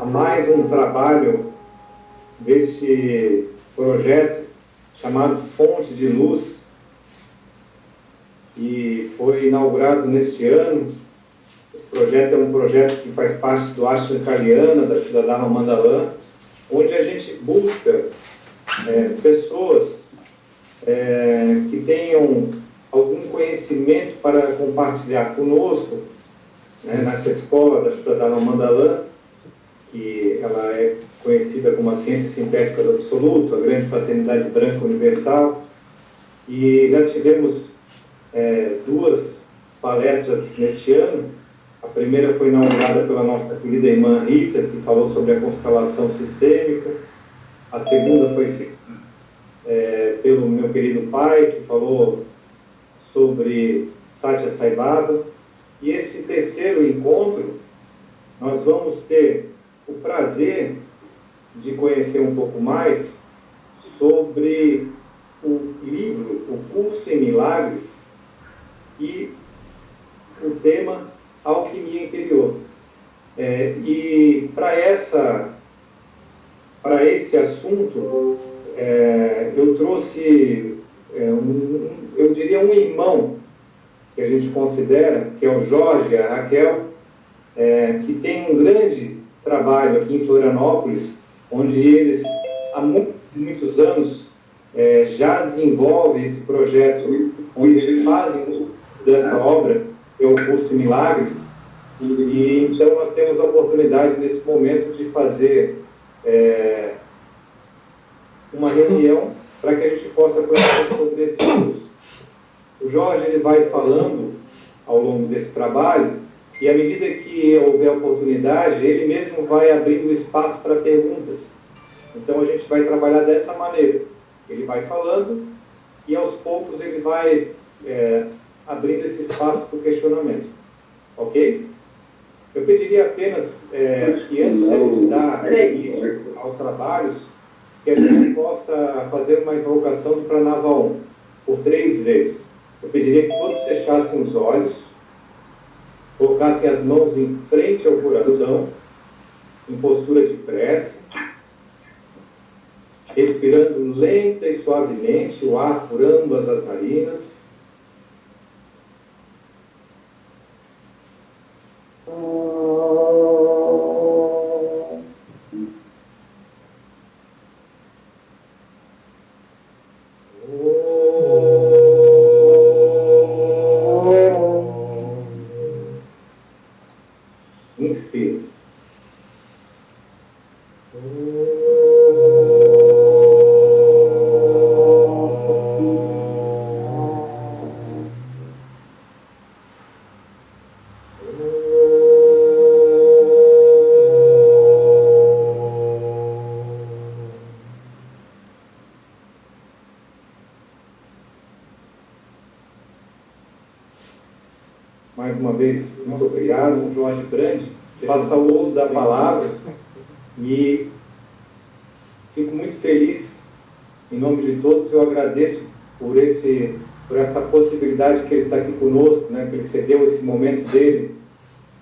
mais um trabalho deste projeto chamado Fonte de Luz, que foi inaugurado neste ano. Esse projeto é um projeto que faz parte do Ashram Kalyana, da Sridharma Mandala, onde a gente busca pessoas que tenham algum conhecimento para compartilhar conosco, nessa escola da Sridharma Mandala, que ela é conhecida como a ciência sintética do absoluto, a grande fraternidade branca universal, e já tivemos 2 palestras neste ano. A primeira foi inaugurada pela nossa querida irmã Rita, que falou sobre a constelação sistêmica. A segunda foi feita pelo meu querido pai, que falou sobre Satya Sai Baba. E esse terceiro encontro, nós vamos ter o prazer de conhecer um pouco mais sobre o livro, o Curso em Milagres, e o tema Alquimia Interior. E para esse assunto, eu trouxe, eu diria, um irmão que a gente considera, que é o Jorge e a Raquel, que tem um grande trabalho aqui em Florianópolis, onde eles, há muitos anos, já desenvolvem esse projeto, onde eles fazem dessa obra, que é o Curso em Milagres. E então nós temos a oportunidade, nesse momento, de fazer uma reunião para que a gente possa conhecer sobre esse curso. O Jorge, ele vai falando ao longo desse trabalho, e à medida que houver oportunidade, ele mesmo vai abrindo espaço para perguntas. Então a gente vai trabalhar dessa maneira. Ele vai falando e aos poucos ele vai abrindo esse espaço para o questionamento. Ok? Eu pediria apenas que antes de dar início aos trabalhos, que a gente possa fazer uma invocação de Pranava Om por 3 vezes. Eu pediria que todos fechassem os olhos, colocassem as mãos em frente ao coração, em postura de prece, respirando lenta e suavemente o ar por ambas as narinas. Inspire. Mais uma vez, muito obrigado, Jorge Brandi. Faça o uso da palavra e fico muito feliz, em nome de todos. Eu agradeço por essa possibilidade que ele está aqui conosco, que ele cedeu esse momento dele,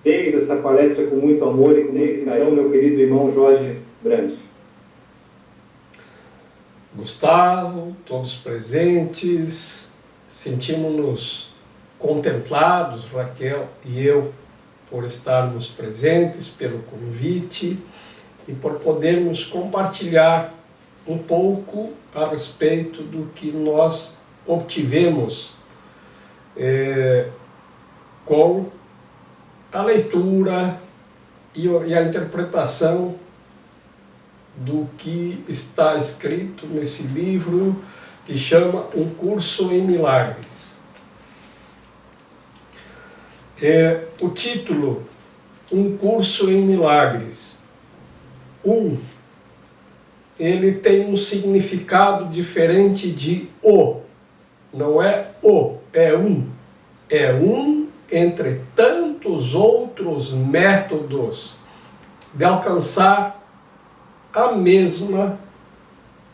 fez essa palestra com muito amor e com muito carinho, meu querido irmão Jorge Brandi. Gustavo, todos presentes, sentimos-nos contemplados, Raquel e eu, por estarmos presentes, pelo convite e por podermos compartilhar um pouco a respeito do que nós obtivemos com a leitura e a interpretação do que está escrito nesse livro que chama Um Curso em Milagres. O título, Um Curso em Milagres. Ele tem um significado diferente de o. Não é o, é um. É um entre tantos outros métodos de alcançar a mesma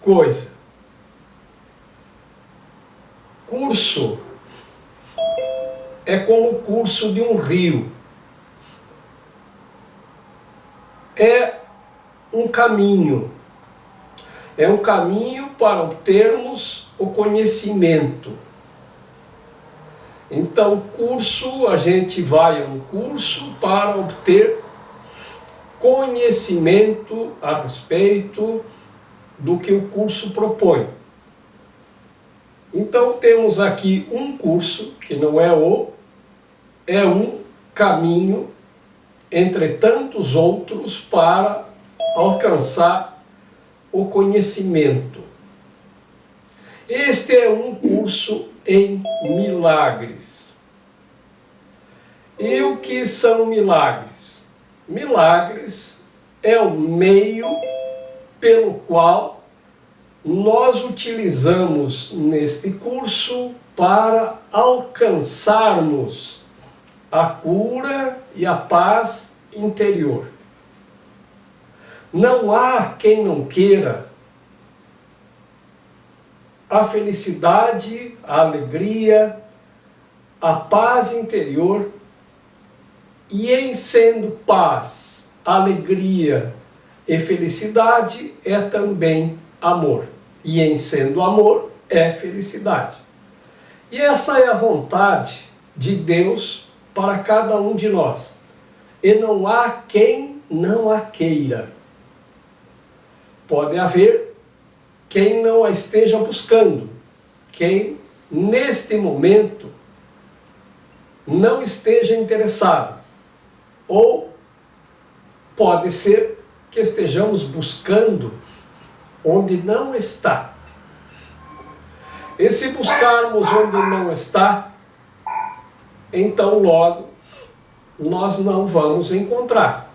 coisa. Curso é como o curso de um rio. É um caminho. É um caminho para obtermos o conhecimento. Então, curso, a gente vai a um curso para obter conhecimento a respeito do que o curso propõe. Então, temos aqui um curso, que não é é um caminho entre tantos outros para alcançar o conhecimento. Este é um curso em milagres. E o que são milagres? Milagres é o meio pelo qual nós utilizamos neste curso para alcançarmos a cura e a paz interior. Não há quem não queira a felicidade, a alegria, a paz interior, e em sendo paz, alegria e felicidade é também amor. E em sendo amor é felicidade. E essa é a vontade de Deus para cada um de nós. E não há quem não a queira. Pode haver quem não a esteja buscando, quem neste momento não esteja interessado. Ou pode ser que estejamos buscando onde não está. E se buscarmos onde não está, então logo nós não vamos encontrar.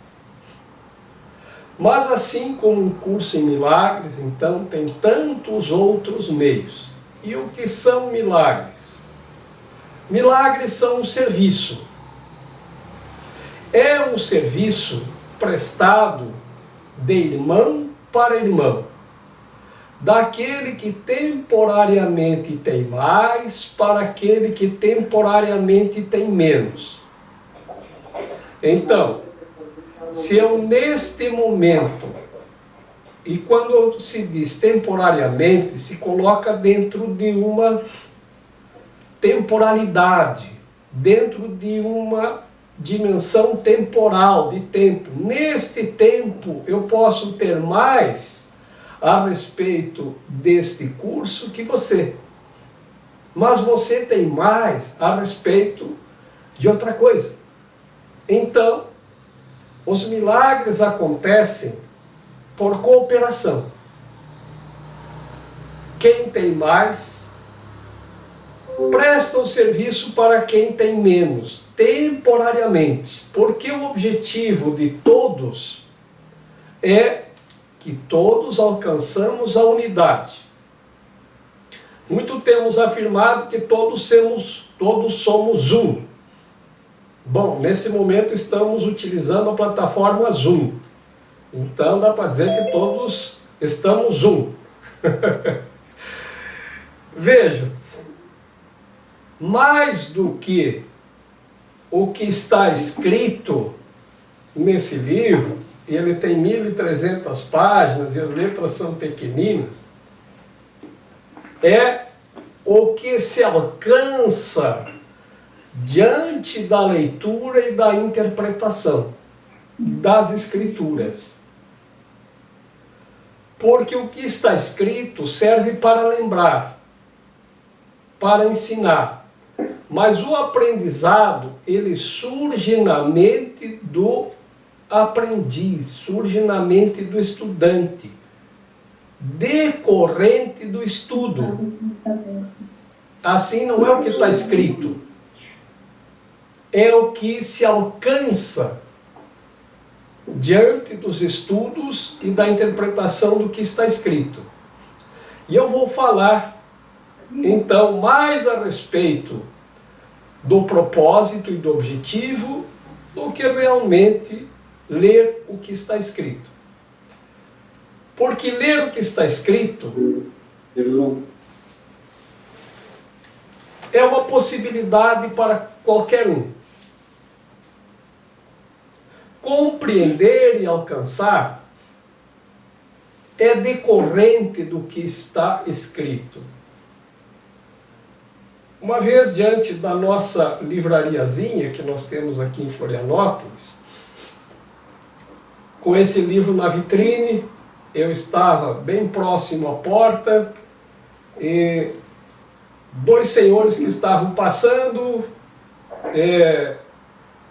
Mas assim como um curso em milagres, então tem tantos outros meios. E o que são milagres? Milagres são um serviço. É um serviço prestado de irmão para irmão. Daquele que temporariamente tem mais para aquele que temporariamente tem menos. Então, se eu neste momento, e quando se diz temporariamente, se coloca dentro de uma temporalidade, dentro de uma dimensão temporal, de tempo. Neste tempo eu posso ter mais a respeito deste curso que você. Mas você tem mais a respeito de outra coisa. Então, os milagres acontecem por cooperação. Quem tem mais presta o serviço para quem tem menos, temporariamente, porque o objetivo de todos é que todos alcançamos a unidade. Muito temos afirmado que todos somos um. Bom, nesse momento estamos utilizando a plataforma Zoom. Então dá para dizer que todos estamos um. Veja, mais do que o que está escrito nesse livro, e ele tem 1.300 páginas e as letras são pequeninas, é o que se alcança diante da leitura e da interpretação das Escrituras. Porque o que está escrito serve para lembrar, para ensinar. Mas o aprendizado, ele surge na mente do aprendiz, surge na mente do estudante, decorrente do estudo. Assim não é o que está escrito. É o que se alcança diante dos estudos e da interpretação do que está escrito. E eu vou falar, então, mais a respeito do propósito e do objetivo do que realmente ler o que está escrito. Porque ler o que está escrito é uma possibilidade para qualquer um. Compreender e alcançar é decorrente do que está escrito. Uma vez, diante da nossa livrariazinha que nós temos aqui em Florianópolis, com esse livro na vitrine, eu estava bem próximo à porta e dois senhores que estavam passando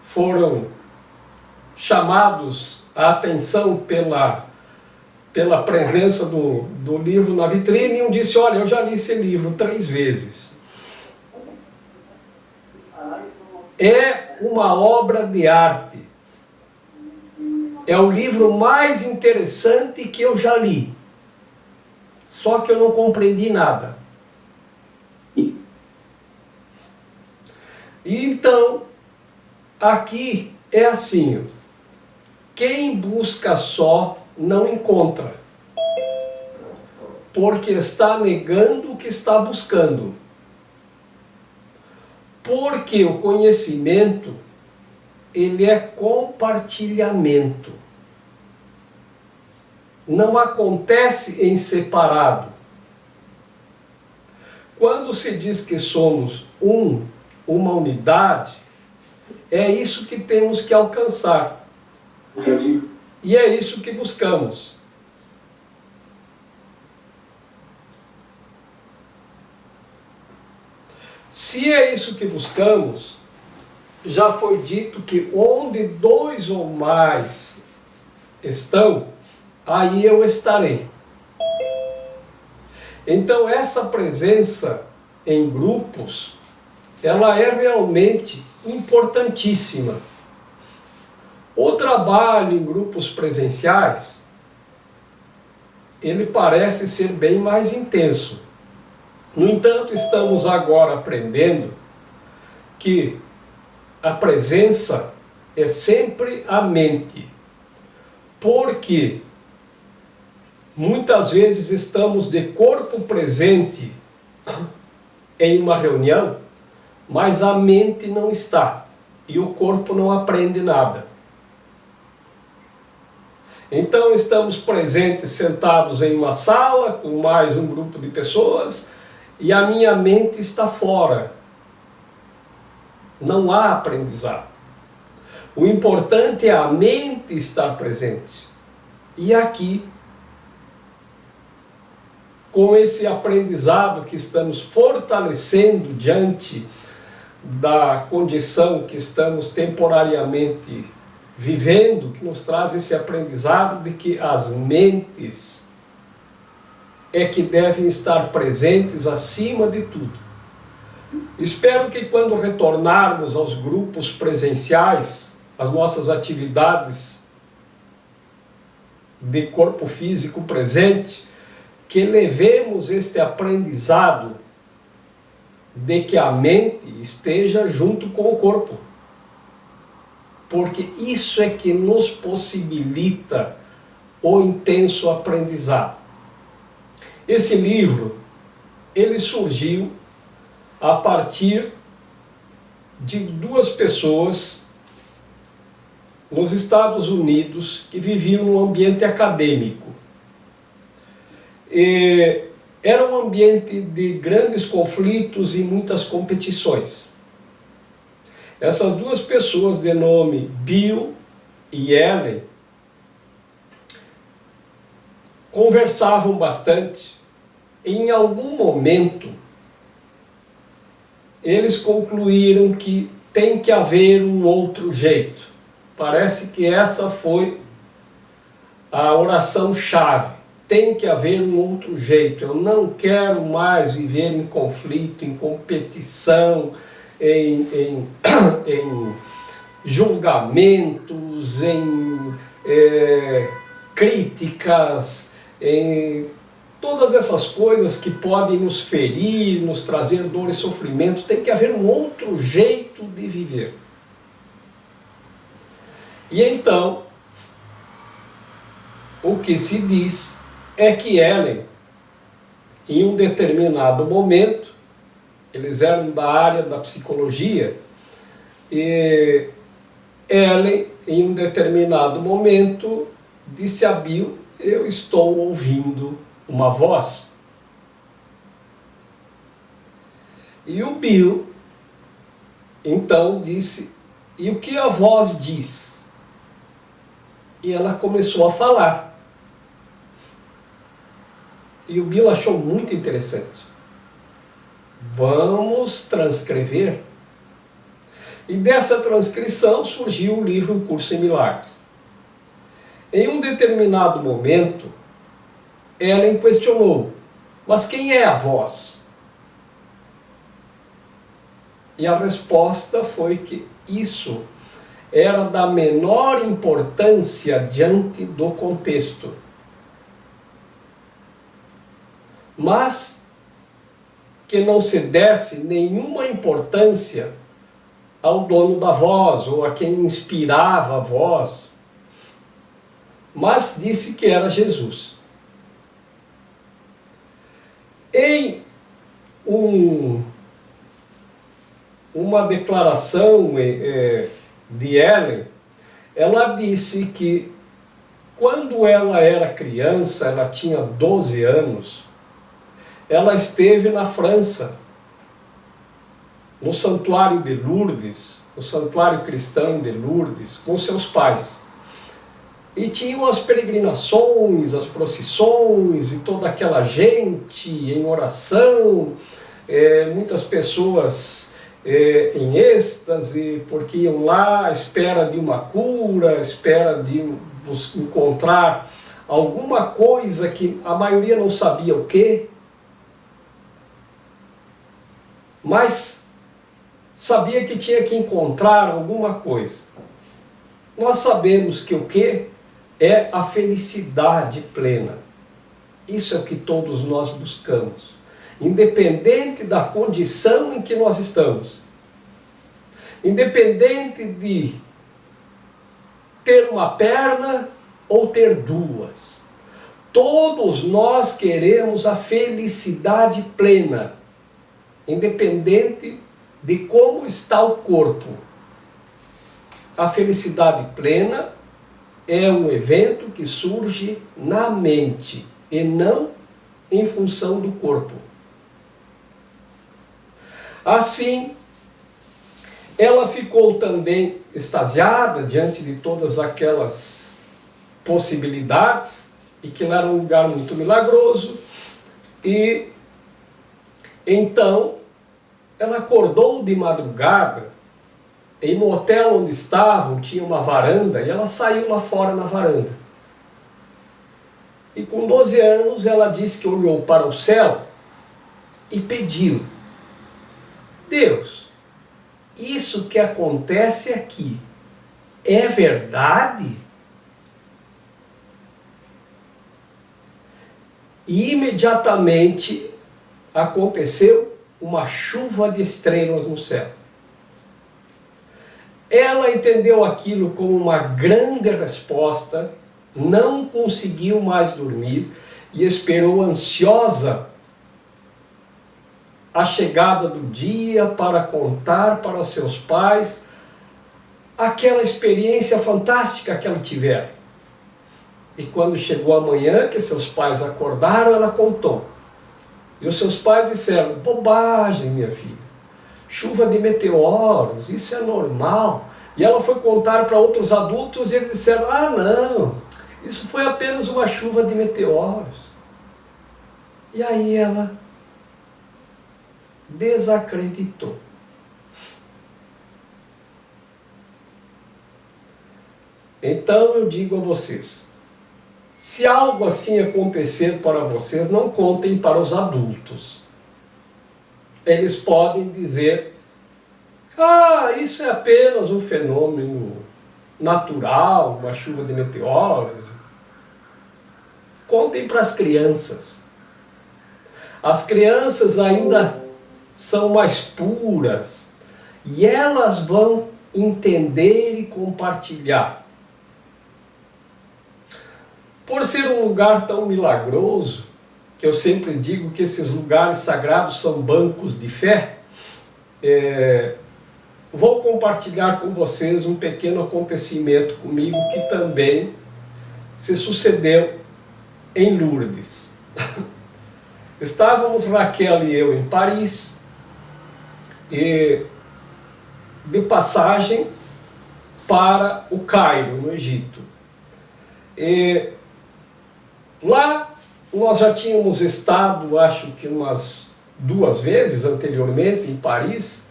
foram chamados a atenção pela presença do livro na vitrine, e um disse: olha, eu já li esse livro 3 vezes. É uma obra de arte. É o livro mais interessante que eu já li. Só que eu não compreendi nada. E então, aqui é assim: quem busca só não encontra, porque está negando o que está buscando. Porque o conhecimento, ele é compartilhamento. Não acontece em separado. Quando se diz que somos uma unidade, é isso que temos que alcançar. E é isso que buscamos. Se é isso que buscamos, já foi dito que onde 2 ou mais estão, aí eu estarei. Então essa presença em grupos, ela é realmente importantíssima. O trabalho em grupos presenciais, ele parece ser bem mais intenso. No entanto, estamos agora aprendendo que a presença é sempre a mente, porque muitas vezes estamos de corpo presente em uma reunião, mas a mente não está e o corpo não aprende nada. Então estamos presentes, sentados em uma sala com mais um grupo de pessoas, e a minha mente está fora. Não há aprendizado. O importante é a mente estar presente. E aqui, com esse aprendizado que estamos fortalecendo diante da condição que estamos temporariamente vivendo, que nos traz esse aprendizado de que as mentes é que devem estar presentes acima de tudo. Espero que quando retornarmos aos grupos presenciais, as nossas atividades de corpo físico presente, que levemos este aprendizado de que a mente esteja junto com o corpo. Porque isso é que nos possibilita o intenso aprendizado. Esse livro, ele surgiu a partir de 2 pessoas nos Estados Unidos que viviam num ambiente acadêmico. Era um ambiente de grandes conflitos e muitas competições. Essas 2 pessoas de nome Bill e Ellen conversavam bastante. Em algum momento, eles concluíram que tem que haver um outro jeito. Parece que essa foi a oração-chave. Tem que haver um outro jeito. Eu não quero mais viver em conflito, em competição, em julgamentos, em críticas, em todas essas coisas que podem nos ferir, nos trazer dor e sofrimento. Tem que haver um outro jeito de viver. E então, o que se diz é que Ellen, em um determinado momento, eles eram da área da psicologia, e Ellen, em um determinado momento, disse a Bill eu estou ouvindo uma voz. E o Bill, então, disse, e o que a voz diz? E ela começou a falar. E o Bill achou muito interessante. Vamos transcrever. E dessa transcrição surgiu o livro Um Curso em Milagres. Em um determinado momento, Ellen questionou, mas quem é a voz? E a resposta foi que isso era da menor importância diante do contexto. Mas que não se desse nenhuma importância ao dono da voz ou a quem inspirava a voz, mas disse que era Jesus. Em uma declaração de Ellen, ela disse que quando ela era criança, ela tinha 12 anos, ela esteve na França, no Santuário de Lourdes, o Santuário Cristão de Lourdes, com seus pais. E tinham as peregrinações, as procissões e toda aquela gente em oração, muitas pessoas em êxtase, porque iam lá à espera de uma cura, à espera de encontrar alguma coisa que a maioria não sabia o quê, mas sabia que tinha que encontrar alguma coisa. Nós sabemos que o quê? É a felicidade plena. Isso é o que todos nós buscamos, independente da condição em que nós estamos. Independente de ter uma perna ou ter duas. Todos nós queremos a felicidade plena, independente de como está o corpo. A felicidade plena é um evento que surge na mente e não em função do corpo. Assim, ela ficou também extasiada diante de todas aquelas possibilidades e que lá era um lugar muito milagroso. E então ela acordou de madrugada e no hotel onde estavam tinha uma varanda e ela saiu lá fora na varanda. E com 12 anos ela disse que olhou para o céu e pediu: Deus, isso que acontece aqui é verdade? E imediatamente aconteceu uma chuva de estrelas no céu. Ela entendeu aquilo como uma grande resposta, não conseguiu mais dormir e esperou ansiosa a chegada do dia para contar para seus pais aquela experiência fantástica que ela tivera. E quando chegou a manhã, que seus pais acordaram, ela contou. E os seus pais disseram: bobagem, minha filha, chuva de meteoros, isso é normal. E ela foi contar para outros adultos e eles disseram: ah, não, isso foi apenas uma chuva de meteoros. E aí ela desacreditou. Então eu digo a vocês, se algo assim acontecer para vocês, não contem para os adultos. Eles podem dizer: ah, isso é apenas um fenômeno natural, uma chuva de meteoros. Contem para as crianças. As crianças ainda são mais puras e elas vão entender e compartilhar. Por ser um lugar tão milagroso, que eu sempre digo que esses lugares sagrados são bancos de fé, vou compartilhar com vocês um pequeno acontecimento comigo que também se sucedeu em Lourdes. Estávamos Raquel e eu em Paris, e de passagem para o Cairo, no Egito. E lá nós já tínhamos estado, acho que umas 2 vezes anteriormente em Paris,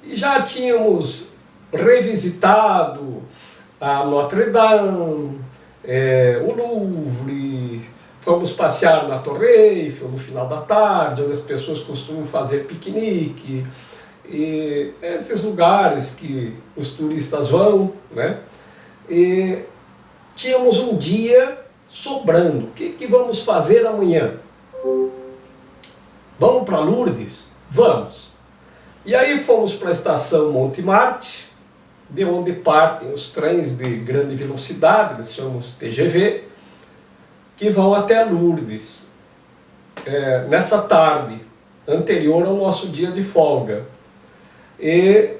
e já tínhamos revisitado a Notre Dame, o Louvre, fomos passear na Torre Eiffel no final da tarde, onde as pessoas costumam fazer piquenique, e esses lugares que os turistas vão, né? E tínhamos um dia sobrando. O que vamos fazer amanhã? Vamos para Lourdes? Vamos. E aí fomos para a estação Montmartre, de onde partem os trens de grande velocidade, eles chamam TGV, que vão até Lourdes, nessa tarde anterior ao nosso dia de folga. E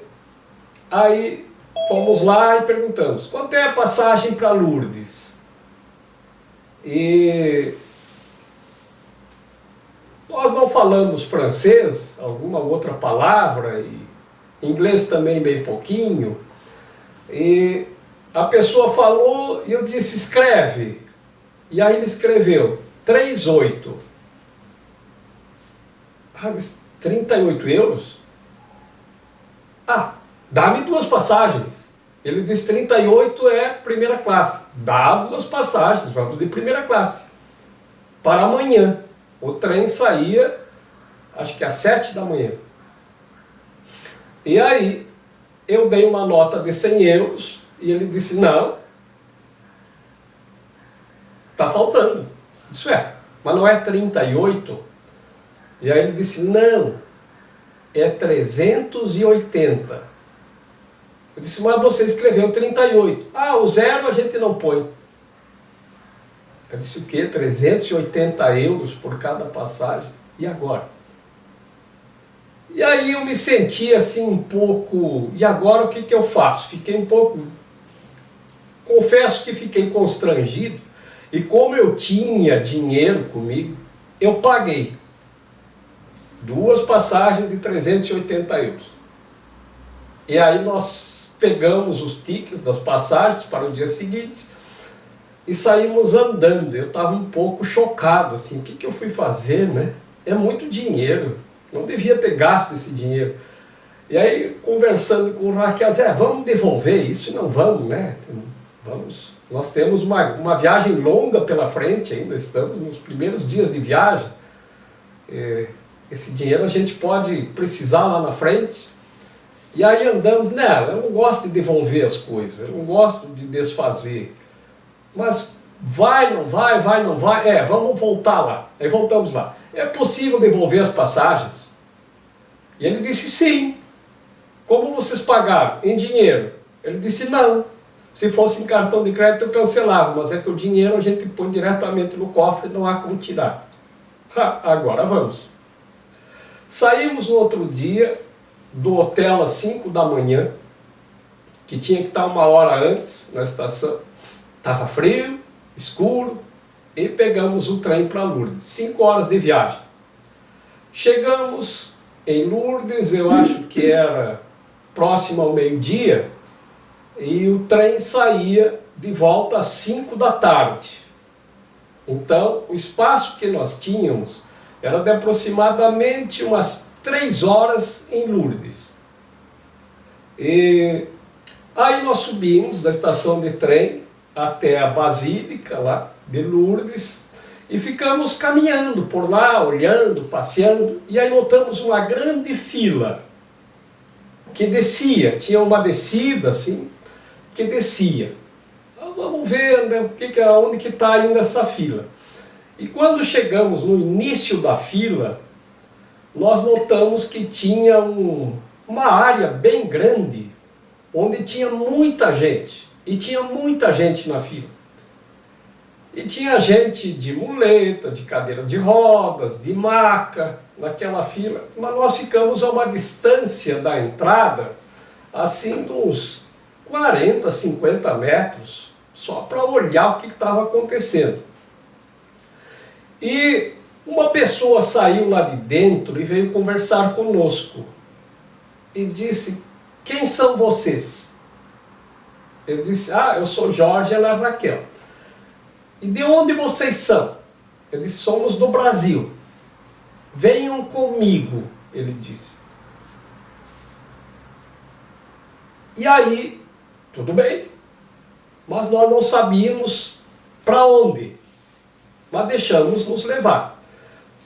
aí fomos lá e perguntamos, quanto é a passagem para Lourdes? E nós não falamos francês, alguma outra palavra, e inglês também bem pouquinho, e a pessoa falou e eu disse, escreve. E aí ele escreveu 38. 38 euros? Ah, dá-me 2 passagens. Ele disse 38 é primeira classe. Dá 2 passagens, vamos de primeira classe. Para amanhã. O trem saía, acho que às 7 da manhã. E aí, eu dei uma nota de 100 euros e ele disse, não, está faltando. Isso mas não é 38? E aí ele disse, não, é 380. Eu disse, mas você escreveu 38. Ah, o 0 a gente não põe. Eu disse, o quê? 380 euros por cada passagem? E agora? E aí eu me senti assim um pouco, e agora o que eu faço? Fiquei um pouco, confesso que fiquei constrangido, e como eu tinha dinheiro comigo, eu paguei 2 passagens de 380 euros. E aí nós pegamos os tickets das passagens para o dia seguinte e saímos andando. Eu estava um pouco chocado, assim, o que eu fui fazer, né? É muito dinheiro, não devia ter gasto esse dinheiro. E aí, conversando com o Raquel, vamos devolver isso? Não vamos, né? Vamos. Nós temos uma viagem longa pela frente ainda, estamos nos primeiros dias de viagem. Esse dinheiro a gente pode precisar lá na frente. E aí andamos, eu não gosto de devolver as coisas, eu não gosto de desfazer. Mas vai, não vai, vai, não vai, vamos voltar lá. Aí voltamos lá. É possível devolver as passagens? E ele disse, sim. Como vocês pagaram? Em dinheiro? Ele disse, não. Se fosse em cartão de crédito eu cancelava, mas é que o dinheiro a gente põe diretamente no cofre, não há como tirar. Agora vamos. Saímos no outro dia do hotel às 5 da manhã, que tinha que estar 1 hora antes na estação. Estava frio, escuro, e pegamos o trem para Lourdes. 5 horas de viagem. Chegamos em Lourdes, eu acho que era próximo ao meio-dia, e o trem saía de volta às 5 da tarde. Então, o espaço que nós tínhamos era de aproximadamente umas 3 horas em Lourdes. E aí nós subimos da estação de trem até a Basílica lá de Lourdes e ficamos caminhando por lá, olhando, passeando, e aí notamos uma grande fila que descia, tinha uma descida assim, que descia. Vamos ver onde que está indo essa fila. E quando chegamos no início da fila, nós notamos que tinha uma área bem grande, onde tinha muita gente, e tinha muita gente na fila. E tinha gente de muleta, de cadeira de rodas, de maca, naquela fila. Mas nós ficamos a uma distância da entrada, assim, de uns 40, 50 metros, só para olhar o que estava acontecendo. E uma pessoa saiu lá de dentro e veio conversar conosco. E disse, quem são vocês? Eu disse, eu sou Jorge e ela é Raquel. E de onde vocês são? Eu disse, somos do Brasil. Venham comigo, ele disse. E aí, tudo bem, mas nós não sabíamos para onde, mas deixamos nos levar.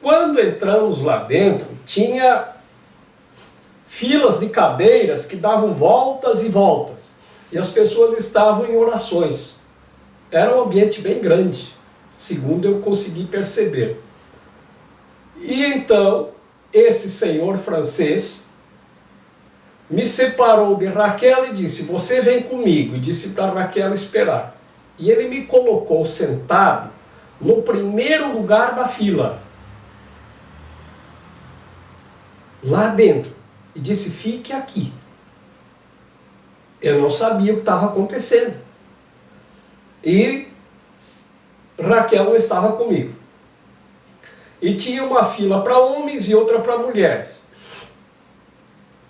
Quando entramos lá dentro, tinha filas de cadeiras que davam voltas e voltas, e as pessoas estavam em orações. Era um ambiente bem grande, segundo eu consegui perceber. E então, esse senhor francês me separou de Raquel e disse, você vem comigo, e disse para Raquel esperar. E ele me colocou sentado no primeiro lugar da fila, lá dentro, e disse, fique aqui. Eu não sabia o que estava acontecendo. E Raquel não estava comigo. E tinha uma fila para homens e outra para mulheres.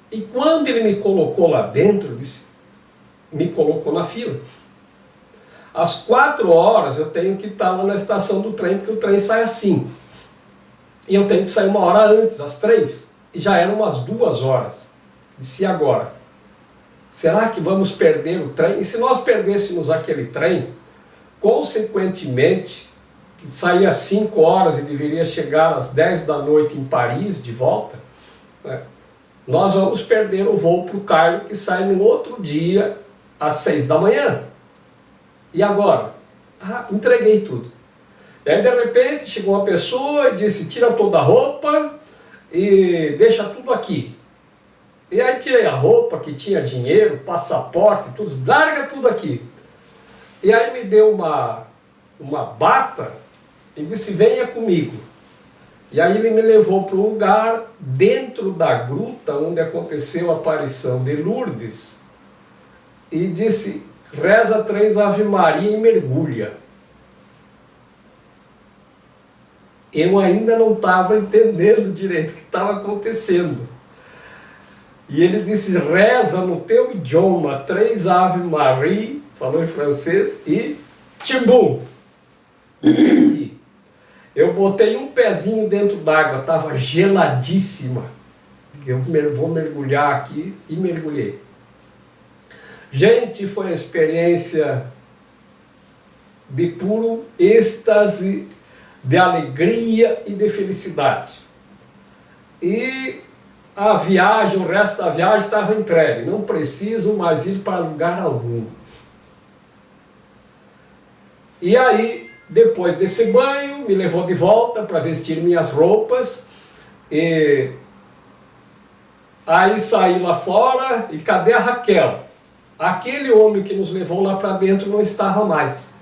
E quando ele me colocou lá dentro, disse, me colocou na fila. Às 4 horas eu tenho que estar lá na estação do trem, porque o trem sai às 5. E eu tenho que sair 1 hora antes, às 3. E já eram umas 2 horas. Disse, e agora? Será que vamos perder o trem? E se nós perdêssemos aquele trem, consequentemente, que saía às 5 horas e deveria chegar às 10 da noite em Paris, de volta, né, nós vamos perder o voo para o Cairo, que sai no outro dia, às 6 da manhã. E agora? Entreguei tudo. E aí, de repente, chegou uma pessoa e disse, tira toda a roupa e deixa tudo aqui. E aí tirei a roupa, que tinha dinheiro, passaporte, tudo, larga tudo aqui. E aí me deu uma bata e disse, venha comigo. E aí ele me levou para um lugar dentro da gruta onde aconteceu a aparição de Lourdes e disse, reza 3 Ave Maria e mergulha. Eu ainda não estava entendendo direito o que estava acontecendo. E ele disse, reza no teu idioma 3 Ave Maria, falou em francês, e timbum. Eu botei um pezinho dentro d'água, estava geladíssima. Eu vou mergulhar aqui e mergulhei. Gente, foi uma experiência de puro êxtase, de alegria e de felicidade. E a viagem, o resto da viagem estava entregue. Não preciso mais ir para lugar algum. E aí, depois desse banho, me levou de volta para vestir minhas roupas. E aí saí lá fora e cadê a Raquel? Aquele homem que nos levou lá para dentro não estava mais.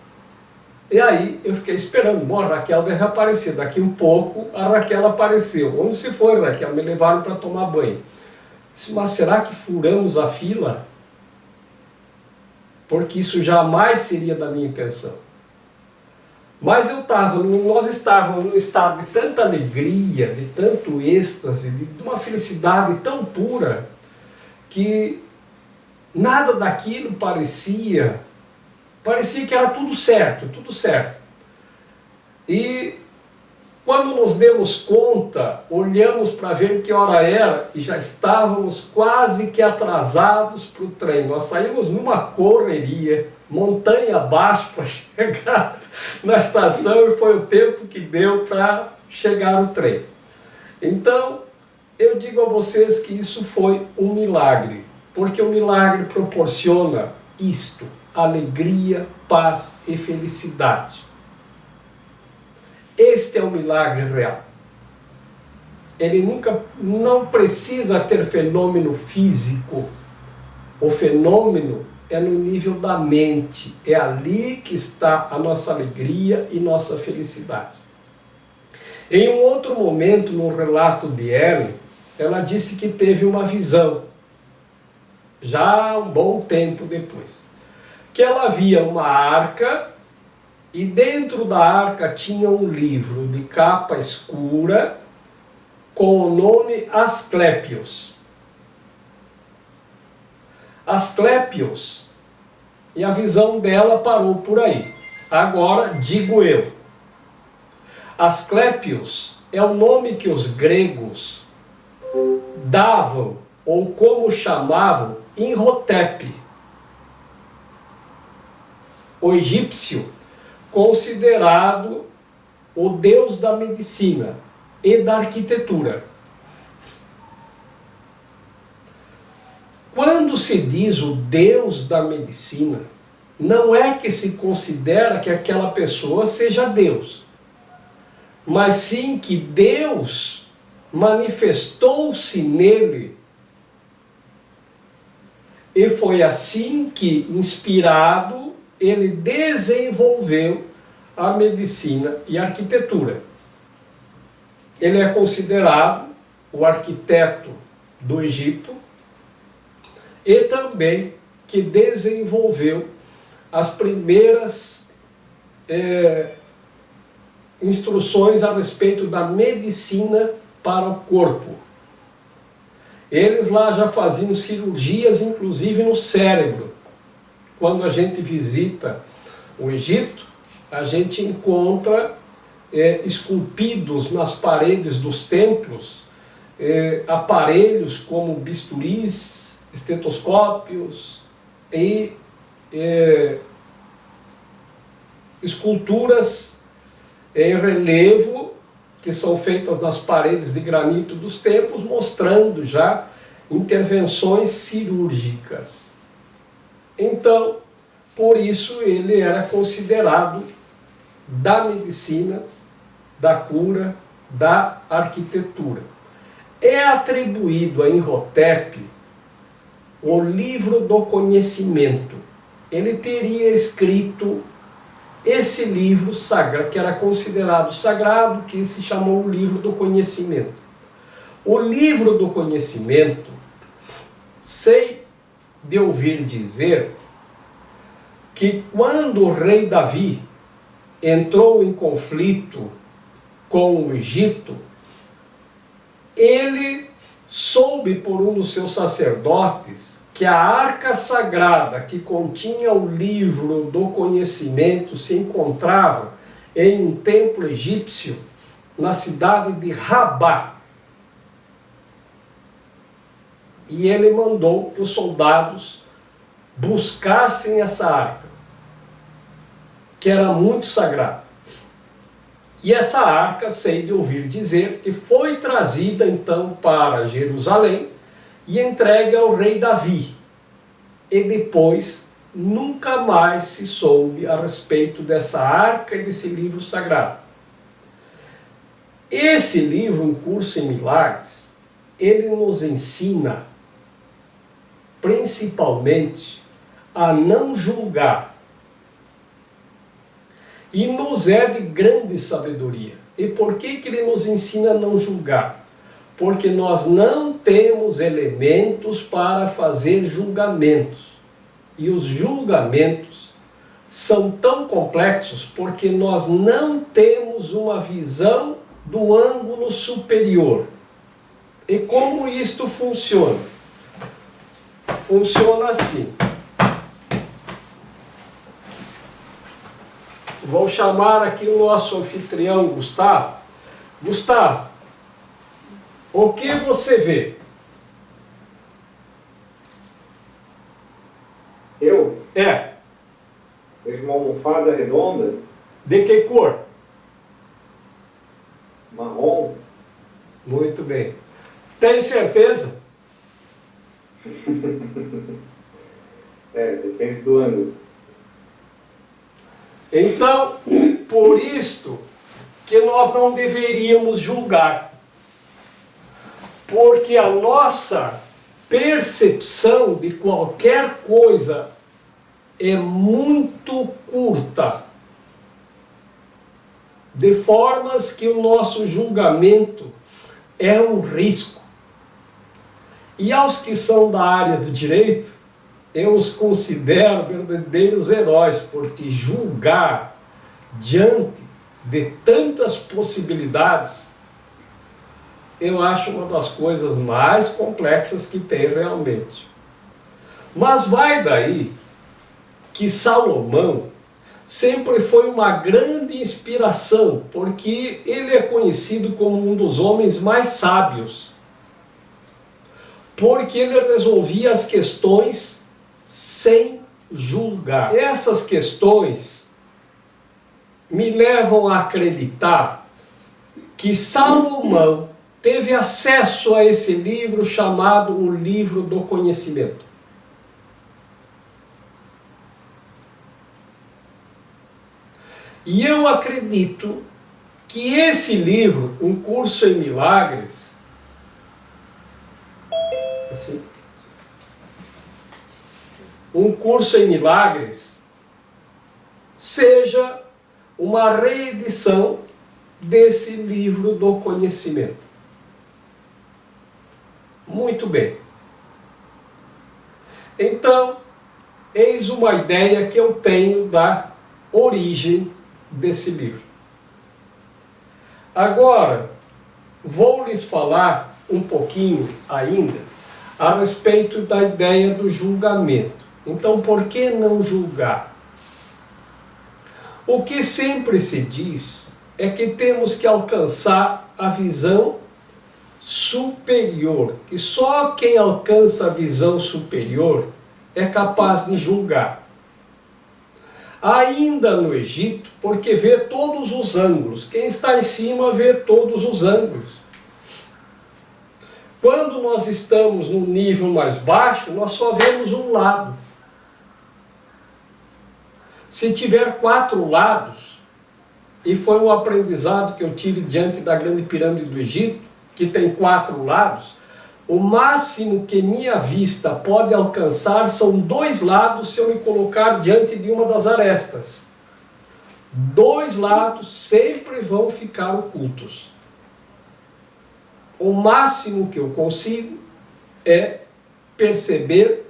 E aí eu fiquei esperando. Bom, a Raquel deve aparecer. Daqui um pouco a Raquel apareceu. Onde se foi, Raquel? Me levaram para tomar banho. Disse, mas será que furamos a fila? Porque isso jamais seria da minha intenção. Mas nós estávamos num estado de tanta alegria, de tanto êxtase, de uma felicidade tão pura, que nada daquilo parecia que era tudo certo, tudo certo. E quando nos demos conta, olhamos para ver que hora era e já estávamos quase que atrasados para o trem. Nós saímos numa correria, montanha abaixo para chegar na estação e foi o tempo que deu para chegar o trem. Então, eu digo a vocês que isso foi um milagre, porque o milagre proporciona isto, alegria, paz e felicidade. Este é o milagre real. Ele não precisa ter fenômeno físico. O fenômeno é no nível da mente. É ali que está a nossa alegria e nossa felicidade. Em um outro momento, no relato de Ellen, ela disse que teve uma visão, já um bom tempo depois, que ela via uma arca E dentro da arca tinha um livro de capa escura com o nome Asclépios. Asclépios, e a visão dela parou por aí. Agora digo eu. Asclépios é o nome que os gregos davam, ou como chamavam, Imhotep, o egípcio, considerado o deus da medicina e da arquitetura. Quando se diz o deus da medicina, não é que se considera que aquela pessoa seja Deus, mas sim que Deus manifestou-se nele. E foi assim que, inspirado, ele desenvolveu a medicina e a arquitetura. Ele é considerado o arquiteto do Egito e também que desenvolveu as primeiras instruções a respeito da medicina para o corpo. Eles lá já faziam cirurgias, inclusive no cérebro. Quando a gente visita o Egito, a gente encontra esculpidos nas paredes dos templos aparelhos como bisturis, estetoscópios e esculturas em relevo que são feitas nas paredes de granito dos templos, mostrando já intervenções cirúrgicas. Então, por isso ele era considerado da medicina, da cura, da arquitetura. É atribuído a Imhotep o livro do conhecimento. Ele teria escrito esse livro sagrado, que era considerado sagrado, que se chamou o livro do conhecimento. O livro do conhecimento, sei de ouvir dizer que quando o rei Davi entrou em conflito com o Egito, ele soube por um dos seus sacerdotes que a arca sagrada que continha o livro do conhecimento se encontrava em um templo egípcio na cidade de Rabá. E ele mandou que os soldados buscassem essa arca, que era muito sagrada. E essa arca, sei de ouvir dizer, que foi trazida então para Jerusalém e entregue ao rei Davi. E depois nunca mais se soube a respeito dessa arca e desse livro sagrado. Esse livro, Um Curso em Milagres, ele nos ensina principalmente a não julgar. E nos é de grande sabedoria. E por que ele nos ensina a não julgar? Porque nós não temos elementos para fazer julgamentos. E os julgamentos são tão complexos porque nós não temos uma visão do ângulo superior. E como isto funciona? Funciona assim. Vou chamar aqui o nosso anfitrião, Gustavo. Gustavo, o que você vê? Eu É. vejo uma almofada redonda, De que cor? marrom. Muito bem. Tem certeza? Depende do ângulo. Então, por isto que nós não deveríamos julgar. Porque a nossa percepção de qualquer coisa é muito curta. De formas que o nosso julgamento é um risco. E aos que são da área do direito, eu os considero verdadeiros heróis, porque julgar diante de tantas possibilidades, eu acho uma das coisas mais complexas que tem realmente. Mas vai daí que Salomão sempre foi uma grande inspiração, porque ele é conhecido como um dos homens mais sábios, porque ele resolvia as questões sem julgar. Essas questões me levam a acreditar que Salomão teve acesso a esse livro chamado o Livro do Conhecimento. E eu acredito que esse livro, Um Curso em Milagres, assim, Um Curso em Milagres, seja uma reedição desse livro do conhecimento. Muito bem. Então, eis uma ideia que eu tenho da origem desse livro. Agora, vou lhes falar um pouquinho ainda a respeito da ideia do julgamento. Então, por que não julgar? O que sempre se diz é que temos que alcançar a visão superior, que só quem alcança a visão superior é capaz de julgar. Ainda no Egito, porque vê todos os ângulos. Quem está em cima vê todos os ângulos. Quando nós estamos no nível mais baixo, nós só vemos um lado. Se tiver 4 lados, e foi um aprendizado que eu tive diante da grande pirâmide do Egito, que tem 4 lados, o máximo que minha vista pode alcançar são 2 lados se eu me colocar diante de uma das arestas. 2 lados sempre vão ficar ocultos. O máximo que eu consigo é perceber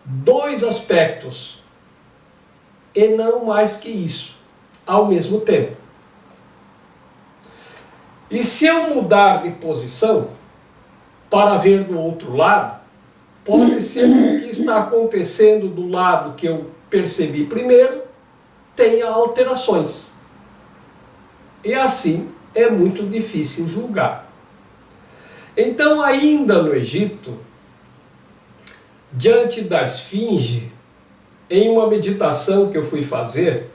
2 aspectos, e não mais que isso, ao mesmo tempo. E se eu mudar de posição para ver do outro lado, pode ser que o que está acontecendo do lado que eu percebi primeiro tenha alterações. E assim é muito difícil julgar. Então, ainda no Egito, diante da esfinge, em uma meditação que eu fui fazer,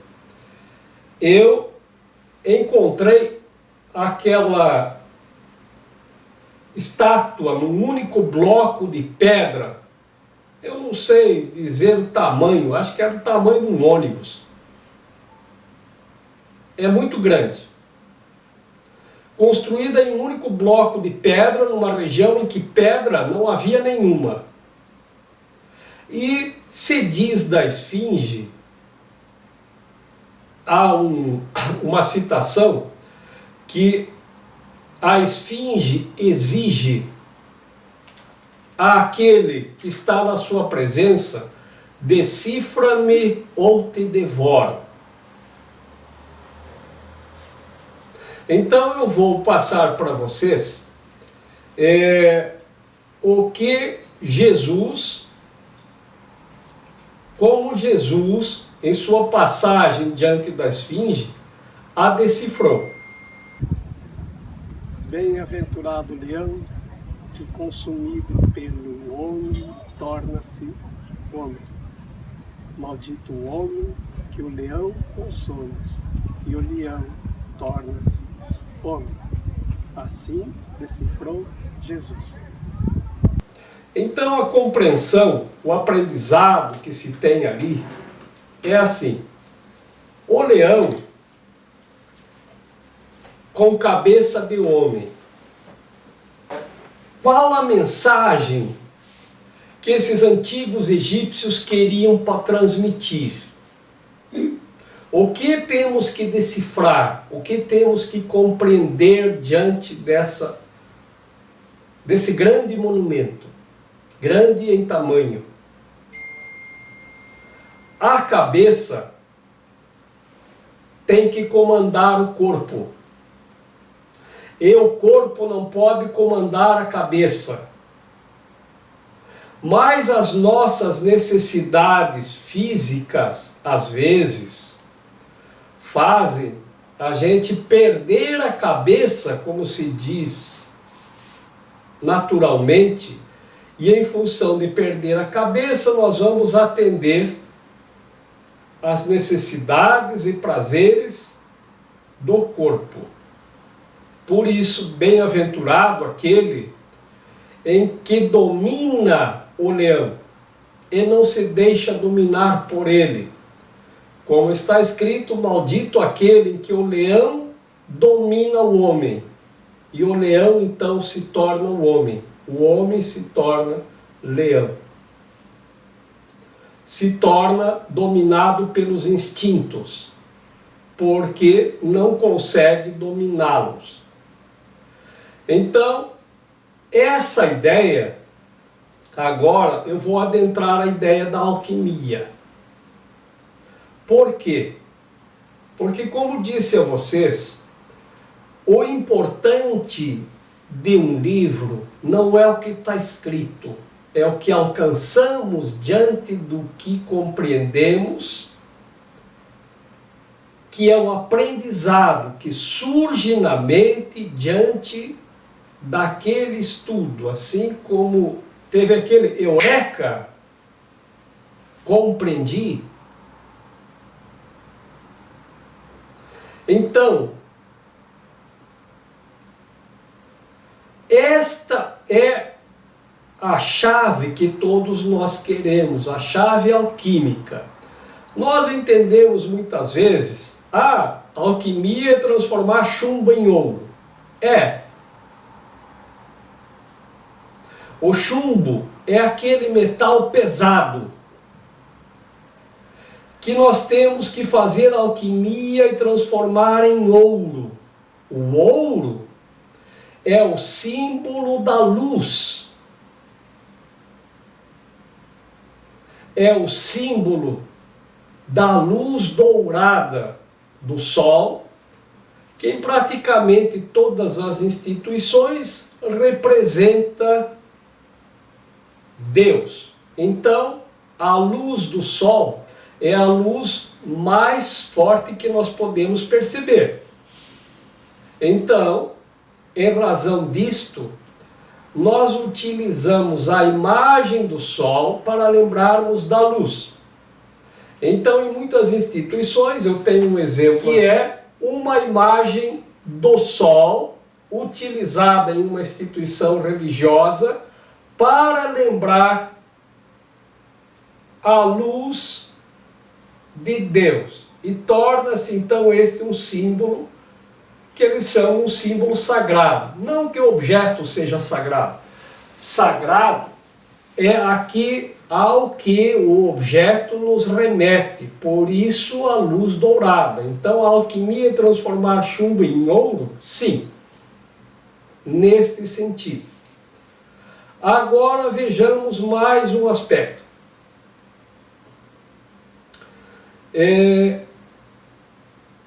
eu encontrei aquela estátua num único bloco de pedra. Eu não sei dizer o tamanho, acho que era do tamanho de um ônibus. É muito grande. Construída em um único bloco de pedra, numa região em que pedra não havia nenhuma. E se diz da esfinge, há uma citação que a esfinge exige àquele que está na sua presença: decifra-me ou te devoro. Então eu vou passar para vocês o que Jesus, como Jesus, em sua passagem diante da esfinge, a decifrou. Bem-aventurado o leão que, consumido pelo homem, torna-se homem. Maldito o homem que o leão consome, e o leão torna-se homem. Assim decifrou Jesus. Então a compreensão, o aprendizado que se tem ali é assim: o leão com cabeça de homem. Qual a mensagem que esses antigos egípcios queriam para transmitir? O que temos que decifrar? O que temos que compreender diante desse grande monumento? Grande em tamanho. A cabeça tem que comandar o corpo. E o corpo não pode comandar a cabeça. Mas as nossas necessidades físicas, às vezes, fazem a gente perder a cabeça, como se diz naturalmente, e em função de perder a cabeça, nós vamos atender às necessidades e prazeres do corpo. Por isso, bem-aventurado aquele em que domina o leão e não se deixa dominar por ele. Como está escrito, maldito aquele em que o leão domina o homem. E o leão então se torna o homem se torna leão. Se torna dominado pelos instintos, porque não consegue dominá-los. Então, essa ideia, agora eu vou adentrar a ideia da alquimia. Por quê? Porque, como disse a vocês, o importante de um livro não é o que está escrito, é o que alcançamos diante do que compreendemos, que é um aprendizado que surge na mente diante daquele estudo, assim como teve aquele eureka, compreendi. Então, esta é a chave que todos nós queremos, a chave alquímica. Nós entendemos muitas vezes, a alquimia é transformar chumbo em ouro. O chumbo é aquele metal pesado que nós temos que fazer alquimia e transformar em ouro. O ouro é o símbolo da luz. É o símbolo da luz dourada do sol, que em praticamente todas as instituições representa Deus. Então, a luz do sol é a luz mais forte que nós podemos perceber. Então, em razão disto, nós utilizamos a imagem do sol para lembrarmos da luz. Então, em muitas instituições, eu tenho um exemplo que é uma imagem do sol utilizada em uma instituição religiosa para lembrar a luz de Deus. E torna-se então este um símbolo que eles chamam um símbolo sagrado. Não que o objeto seja sagrado. Sagrado é aqui ao que o objeto nos remete. Por isso a luz dourada. Então a alquimia é transformar chumbo em ouro? Sim. Neste sentido. Agora vejamos mais um aspecto.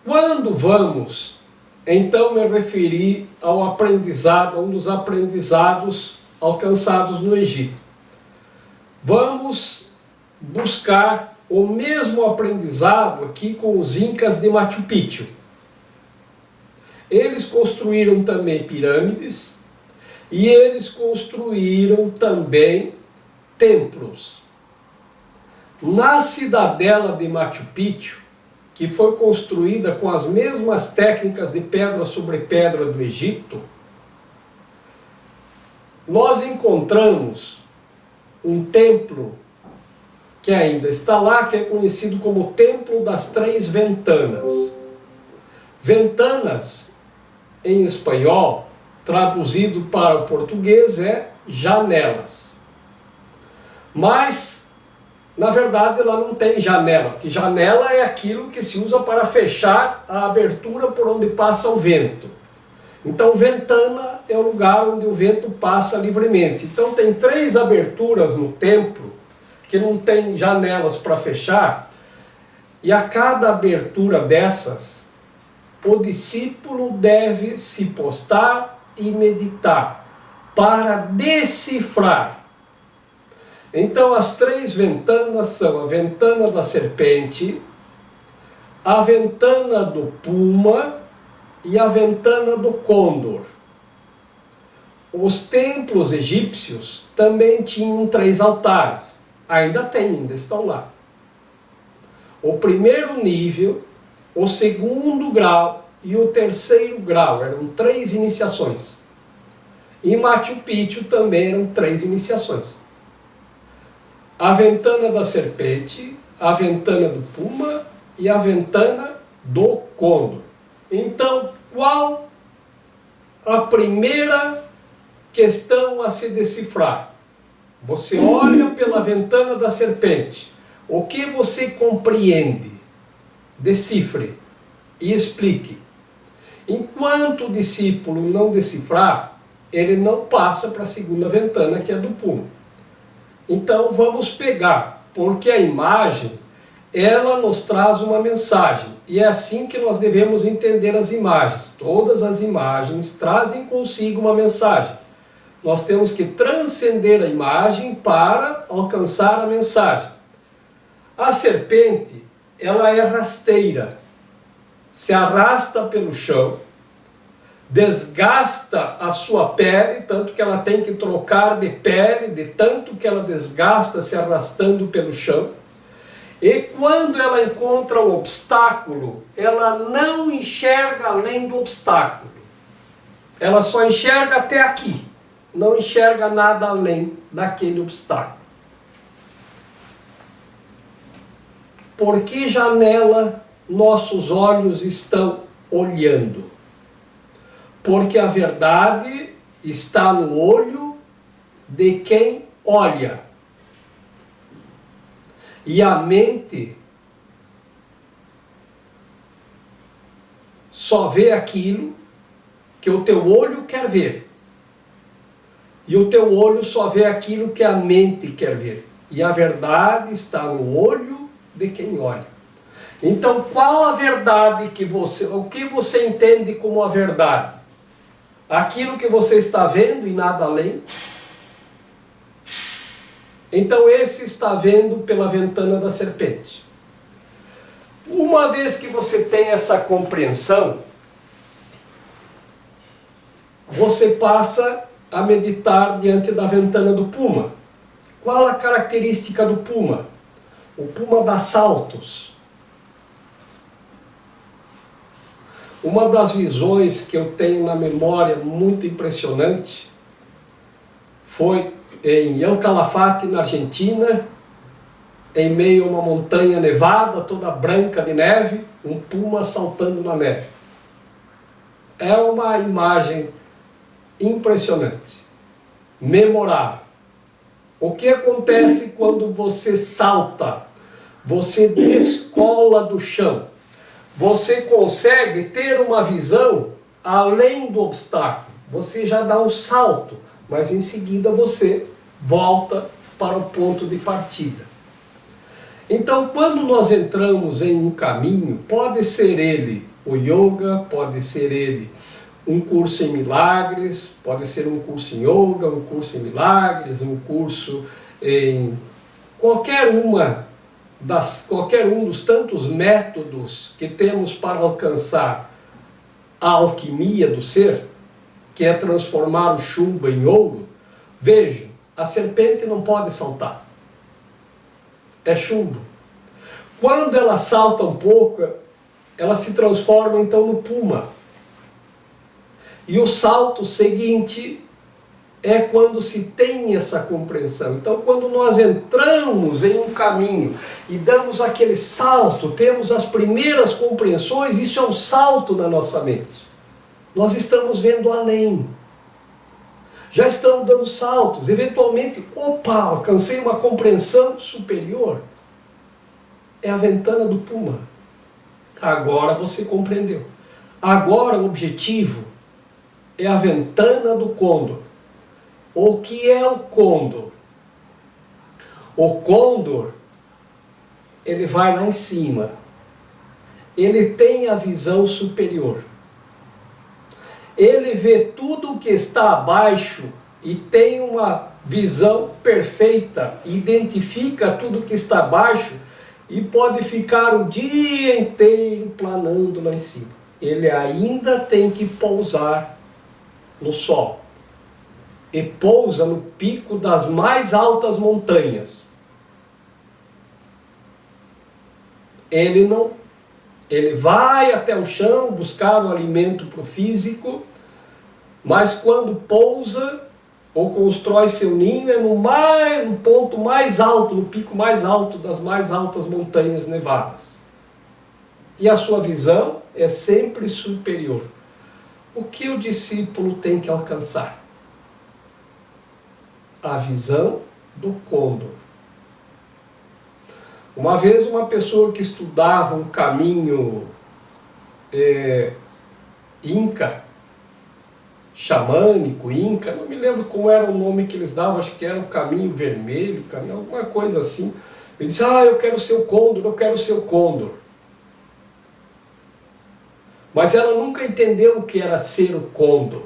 Quando vamos, então me referi ao aprendizado, a um dos aprendizados alcançados no Egito. Vamos buscar o mesmo aprendizado aqui com os Incas de Machu Picchu. Eles construíram também pirâmides e eles construíram também templos. Na cidadela de Machu Picchu, que foi construída com as mesmas técnicas de pedra sobre pedra do Egito, nós encontramos um templo que ainda está lá, que é conhecido como Templo das Três Ventanas. Ventanas, em espanhol, traduzido para o português, é janelas. Mas, na verdade, ela não tem janela, porque janela é aquilo que se usa para fechar a abertura por onde passa o vento. Então, ventana é o lugar onde o vento passa livremente. Então, tem 3 aberturas no templo, que não tem janelas para fechar, e a cada abertura dessas o discípulo deve se postar e meditar para decifrar. Então, as 3 ventanas são a ventana da serpente, a ventana do puma e a ventana do côndor. Os templos egípcios também tinham 3 altares. Ainda estão lá. O primeiro nível, o segundo grau e o terceiro grau. Eram 3 iniciações. E Machu Picchu também eram 3 iniciações. A ventana da serpente, a ventana do puma e a ventana do côndor. Então, qual a primeira questão a se decifrar? Você olha pela ventana da serpente. O que você compreende? Decifre e explique. Enquanto o discípulo não decifrar, ele não passa para a segunda ventana, que é do puma. Então vamos pegar, porque a imagem, ela nos traz uma mensagem. E é assim que nós devemos entender as imagens. Todas as imagens trazem consigo uma mensagem. Nós temos que transcender a imagem para alcançar a mensagem. A serpente, ela é rasteira, se arrasta pelo chão, desgasta a sua pele, tanto que ela tem que trocar de pele, de tanto que ela desgasta se arrastando pelo chão. E quando ela encontra o obstáculo, ela não enxerga além do obstáculo. Ela só enxerga até aqui, não enxerga nada além daquele obstáculo. Por que janela nossos olhos estão olhando? Porque a verdade está no olho de quem olha. E a mente só vê aquilo que o teu olho quer ver. E o teu olho só vê aquilo que a mente quer ver. E a verdade está no olho de quem olha. Então, qual a verdade o que você entende como a verdade? Aquilo que você está vendo e nada além? Então esse está vendo pela ventana da serpente. Uma vez que você tem essa compreensão, você passa a meditar diante da ventana do puma. Qual a característica do puma? O puma dá saltos. Uma das visões que eu tenho na memória muito impressionante foi em El Calafate, na Argentina, em meio a uma montanha nevada, toda branca de neve, um puma saltando na neve. É uma imagem impressionante, memorável. O que acontece quando você salta? Você descola do chão. Você consegue ter uma visão além do obstáculo. Você já dá um salto, mas em seguida você volta para o ponto de partida. Então, quando nós entramos em um caminho, pode ser ele o yoga, pode ser ele um curso em milagres, pode ser um curso em yoga, um curso em milagres, um curso em qualquer um dos tantos métodos que temos para alcançar a alquimia do ser, que é transformar o chumbo em ouro. Veja, a serpente não pode saltar. É chumbo. Quando ela salta um pouco, ela se transforma então no puma. E o salto seguinte é quando se tem essa compreensão. Então, quando nós entramos em um caminho e damos aquele salto, temos as primeiras compreensões, isso é um salto na nossa mente. Nós estamos vendo além. Já estamos dando saltos. Eventualmente, opa, alcancei uma compreensão superior. É a ventana do puma. Agora você compreendeu. Agora o objetivo é a ventana do côndor. O que é o côndor? O côndor, ele vai lá em cima. ele tem a visão superior. Ele vê tudo o que está abaixo e tem uma visão perfeita, identifica tudo o que está abaixo e pode ficar o dia inteiro planando lá em cima. Ele ainda tem que pousar no sol. E pousa no pico das mais altas montanhas. Ele vai até o chão buscar o alimento para o físico, mas quando pousa ou constrói seu ninho é no ponto mais alto, no pico mais alto das mais altas montanhas nevadas. E a sua visão é sempre superior. O que o discípulo tem que alcançar? A visão do côndor. Uma vez uma pessoa que estudava um caminho inca, xamânico, inca, não me lembro como era o nome que eles davam, acho que era o caminho vermelho, alguma coisa assim. Ele disse, eu quero ser o côndor, eu quero ser o côndor. Mas ela nunca entendeu o que era ser o côndor.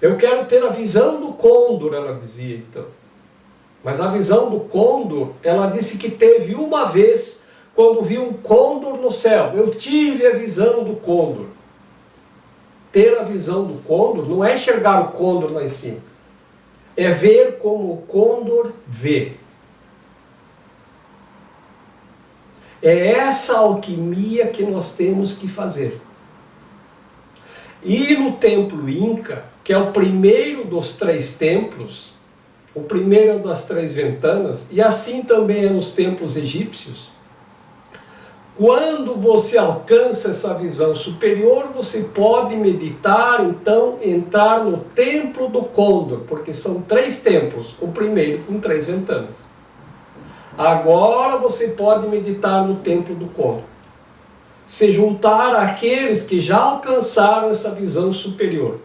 Eu quero ter a visão do côndor, ela dizia então. Mas a visão do côndor, ela disse que teve uma vez, quando viu um côndor no céu. Eu tive a visão do côndor. Ter a visão do côndor não é enxergar o côndor lá em cima. É ver como o côndor vê. É essa alquimia que nós temos que fazer. E no templo Inca, que é o primeiro dos 3 templos, o primeiro das 3 ventanas, e assim também é nos templos egípcios, quando você alcança essa visão superior, você pode meditar, então, entrar no templo do côndor, porque são 3 templos, o primeiro com 3 ventanas. Agora você pode meditar no templo do côndor. Se juntar àqueles que já alcançaram essa visão superior.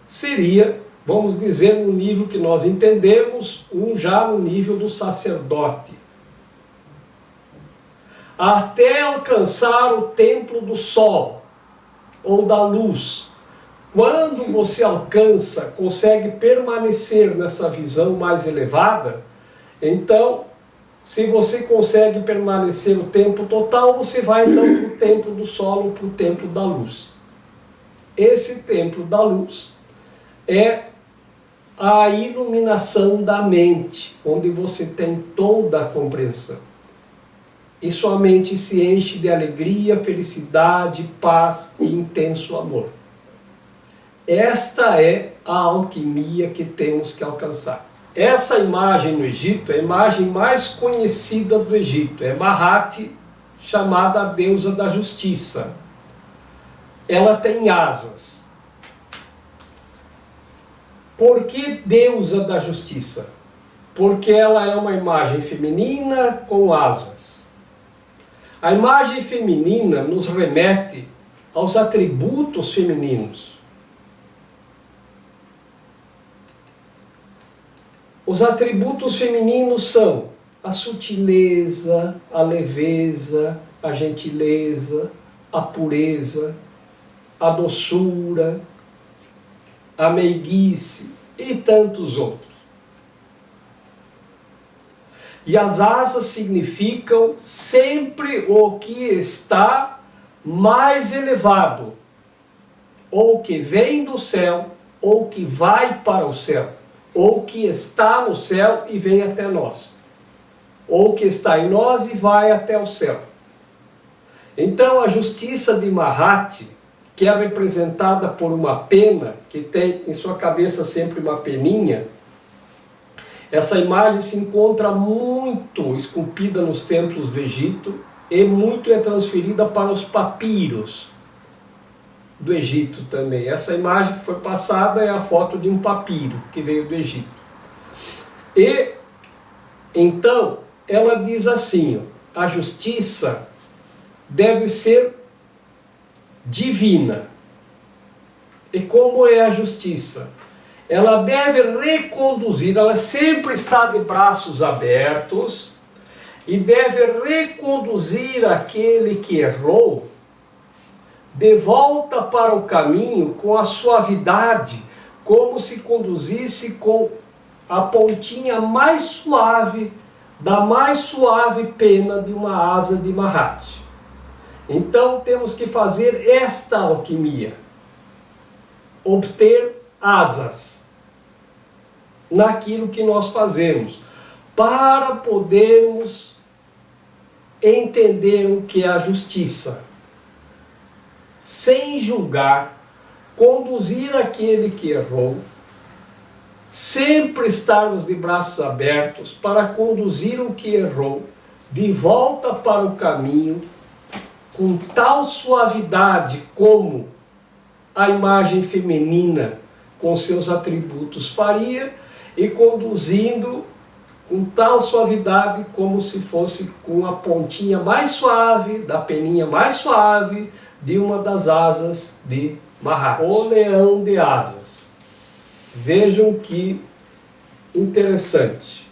Seria, vamos dizer, no nível que nós entendemos, já no nível do sacerdote. Até alcançar o templo do sol, ou da luz. Quando você alcança, consegue permanecer nessa visão mais elevada, então, se você consegue permanecer o tempo total, você vai então para o templo do sol ou para o templo da luz. Esse templo da luz é a iluminação da mente, onde você tem toda a compreensão. E sua mente se enche de alegria, felicidade, paz e intenso amor. Esta é a alquimia que temos que alcançar. Essa imagem no Egito é a imagem mais conhecida do Egito. É Mahati, chamada a deusa da justiça. Ela tem asas. Por que deusa da justiça? Porque ela é uma imagem feminina com asas. A imagem feminina nos remete aos atributos femininos. Os atributos femininos são a sutileza, a leveza, a gentileza, a pureza, a doçura, a meiguice e tantos outros. E as asas significam sempre o que está mais elevado, ou que vem do céu, ou que vai para o céu. Ou que está no céu e vem até nós. Ou que está em nós e vai até o céu. Então a justiça de Mahati, que é representada por uma pena, que tem em sua cabeça sempre uma peninha, essa imagem se encontra muito esculpida nos templos do Egito e muito é transferida para os papiros do Egito também. Essa imagem que foi passada é a foto de um papiro que veio do Egito. E então ela diz assim: a justiça deve ser divina. E como é a justiça? Ela deve reconduzir, ela sempre está de braços abertos, e deve reconduzir aquele que errou de volta para o caminho com a suavidade, como se conduzisse com a pontinha mais suave da mais suave pena de uma asa de Maharaj. Então temos que fazer esta alquimia, obter asas naquilo que nós fazemos, para podermos entender o que é a justiça, sem julgar, conduzir aquele que errou, sempre estarmos de braços abertos para conduzir o que errou de volta para o caminho com tal suavidade como a imagem feminina com seus atributos faria, e conduzindo com tal suavidade como se fosse com a pontinha mais suave, da peninha mais suave de uma das asas de Maharaj. O leão de asas. Vejam que interessante.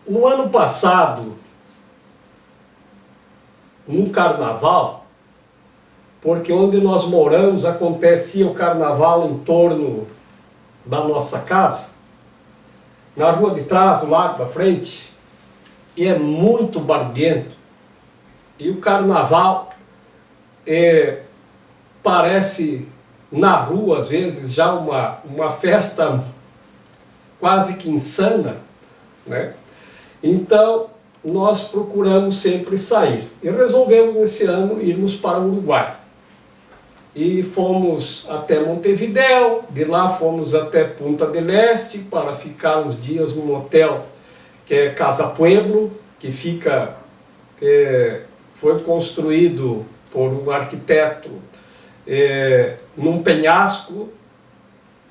No ano passado, no carnaval, porque onde nós moramos acontecia o carnaval em torno da nossa casa, na rua de trás, do lado da frente, e é muito barulhento. E o carnaval parece, na rua, às vezes, já uma festa quase que insana, né? Então, nós procuramos sempre sair. E resolvemos, esse ano, irmos para o Uruguai. E fomos até Montevidéu, de lá fomos até Punta del Este, para ficar uns dias num hotel que é Casa Pueblo, que fica, foi construído por um arquiteto num penhasco.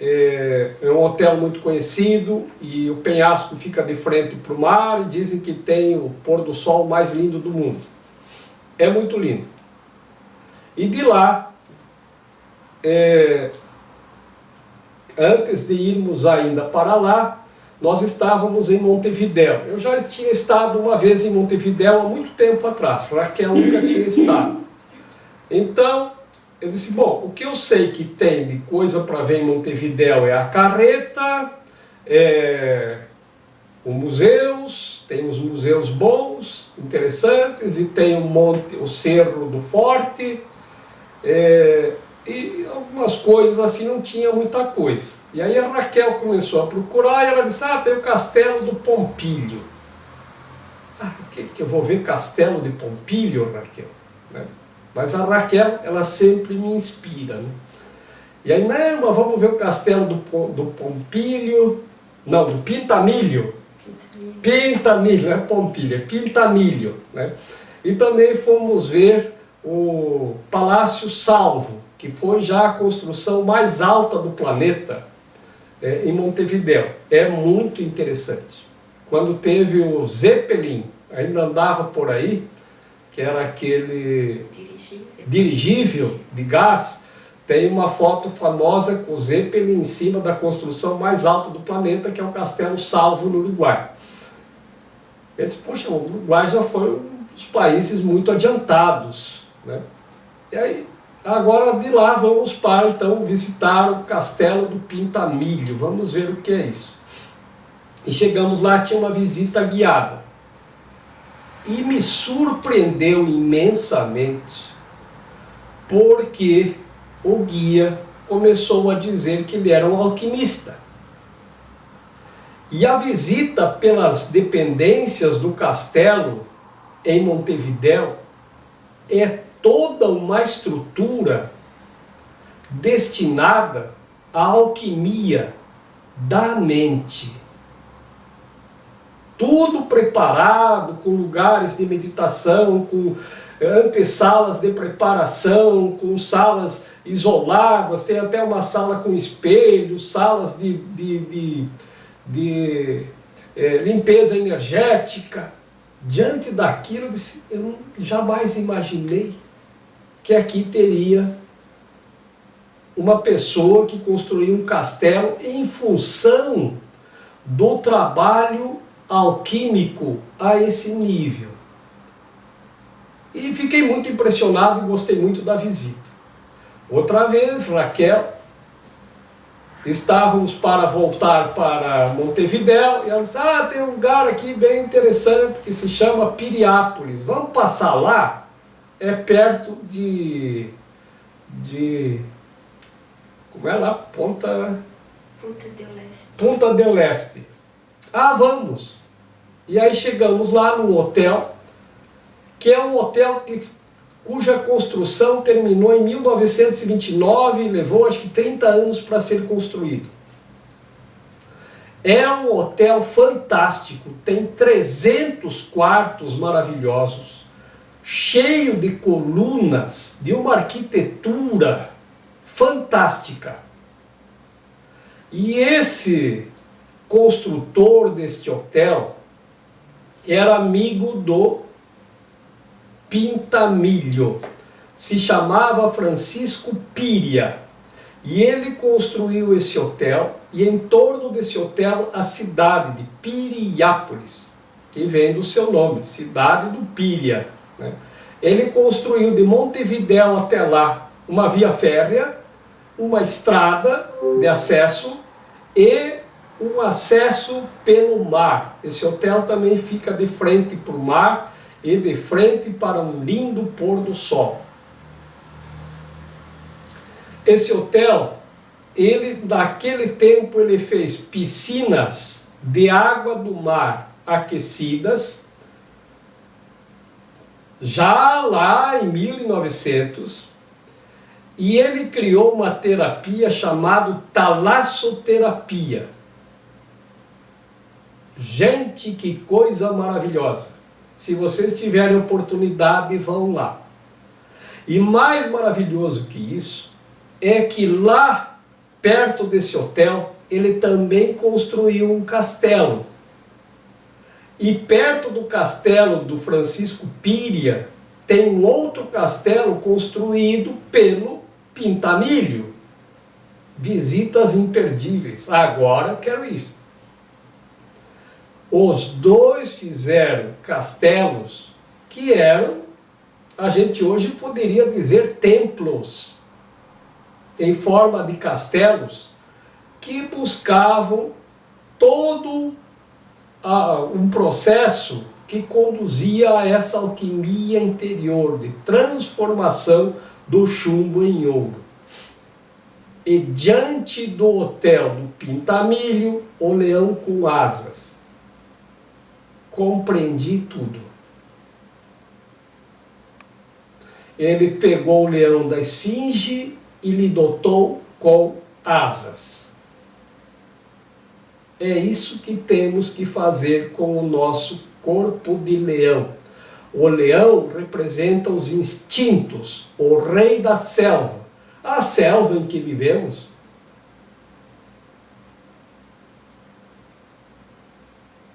É um hotel muito conhecido, e o penhasco fica de frente para o mar, e dizem que tem o pôr do sol mais lindo do mundo. É muito lindo. E de lá, antes de irmos ainda para lá, nós estávamos em Montevidéu. Eu já tinha estado uma vez em Montevidéu há muito tempo atrás, Raquel nunca tinha estado. Então, eu disse, bom, o que eu sei que tem de coisa para ver em Montevidéu é a carreta, os museus, tem os museus bons, interessantes, e tem o Cerro do Forte, e algumas coisas assim, não tinha muita coisa. E aí a Raquel começou a procurar, e ela disse, tem o Castelo do Pompilho. Que eu vou ver Castelo de Pompilho, Raquel? Né? Mas a Raquel, ela sempre me inspira, né? E aí, não, mas vamos ver o Castelo do Pompilho, não, do Pintamilho. Pintamilho, não é Pompilho, é Pintamilho, né? E também fomos ver o Palácio Salvo, que foi já a construção mais alta do planeta, em Montevidéu. É muito interessante. Quando teve o Zeppelin, ainda andava por aí, que era aquele dirigível de gás, tem uma foto famosa com o Zeppelin em cima da construção mais alta do planeta, que é o Castelo Salvo, no Uruguai. Eu disse, poxa, o Uruguai já foi um dos países muito adiantados, né? E aí, agora de lá vamos para, então, visitar o Castelo do Pintamilho. Vamos ver o que é isso. E chegamos lá, tinha uma visita guiada. E me surpreendeu imensamente, porque o guia começou a dizer que ele era um alquimista. E a visita pelas dependências do castelo em Montevidéu é toda uma estrutura destinada à alquimia da mente. Tudo preparado, com lugares de meditação, com antessalas de preparação, com salas isoladas, tem até uma sala com espelhos, salas de limpeza energética. Diante daquilo, eu disse, eu jamais imaginei que aqui teria uma pessoa que construiu um castelo em função do trabalho alquímico a esse nível. E fiquei muito impressionado e gostei muito da visita. Outra vez, Raquel, estávamos para voltar para Montevidéu e ela disse, tem um lugar aqui bem interessante que se chama Piriápolis. Vamos passar lá? É perto de como é lá? Punta del Este. Vamos! E aí chegamos lá no hotel, que é um hotel cuja construção terminou em 1929 e levou acho que 30 anos para ser construído. É um hotel fantástico, tem 300 quartos maravilhosos, cheio de colunas, de uma arquitetura fantástica. E esse construtor deste hotel era amigo do Pintamilho, se chamava Francisco Piria, e ele construiu esse hotel, e em torno desse hotel a cidade de Piriápolis, que vem do seu nome, cidade do Piria, né? Ele construiu de Montevidéu até lá uma via férrea, uma estrada de acesso e um acesso pelo mar. Esse hotel também fica de frente para o mar e de frente para um lindo pôr do sol. Esse hotel, naquele tempo, ele fez piscinas de água do mar aquecidas, já lá em 1900, e ele criou uma terapia chamada talassoterapia. Gente, que coisa maravilhosa! Se vocês tiverem oportunidade, vão lá. E mais maravilhoso que isso, é que lá, perto desse hotel, ele também construiu um castelo. E perto do castelo do Francisco Piria, tem um outro castelo construído pelo Pintamilho. Visitas imperdíveis. Agora quero ir. Os dois fizeram castelos que eram, a gente hoje poderia dizer, templos, em forma de castelos, que buscavam todo um processo que conduzia a essa alquimia interior de transformação do chumbo em ouro. E diante do hotel do Pintamilho, o leão com asas. Compreendi tudo. Ele pegou o leão da esfinge e lhe dotou com asas. É isso que temos que fazer com o nosso corpo de leão. O leão representa os instintos, o rei da selva, a selva em que vivemos.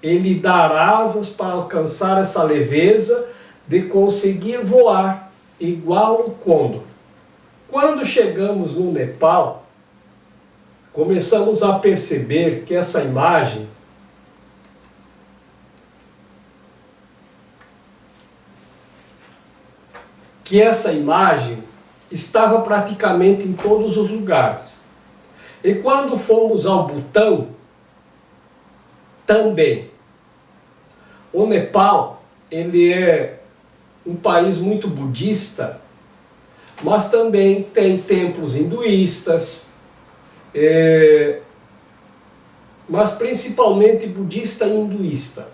Ele dá asas para alcançar essa leveza de conseguir voar, igual o condor. Quando chegamos no Nepal, começamos a perceber que essa imagem estava praticamente em todos os lugares. E quando fomos ao Butão, também. O Nepal, ele é um país muito budista, mas também tem templos hinduístas, mas principalmente budista e hinduísta.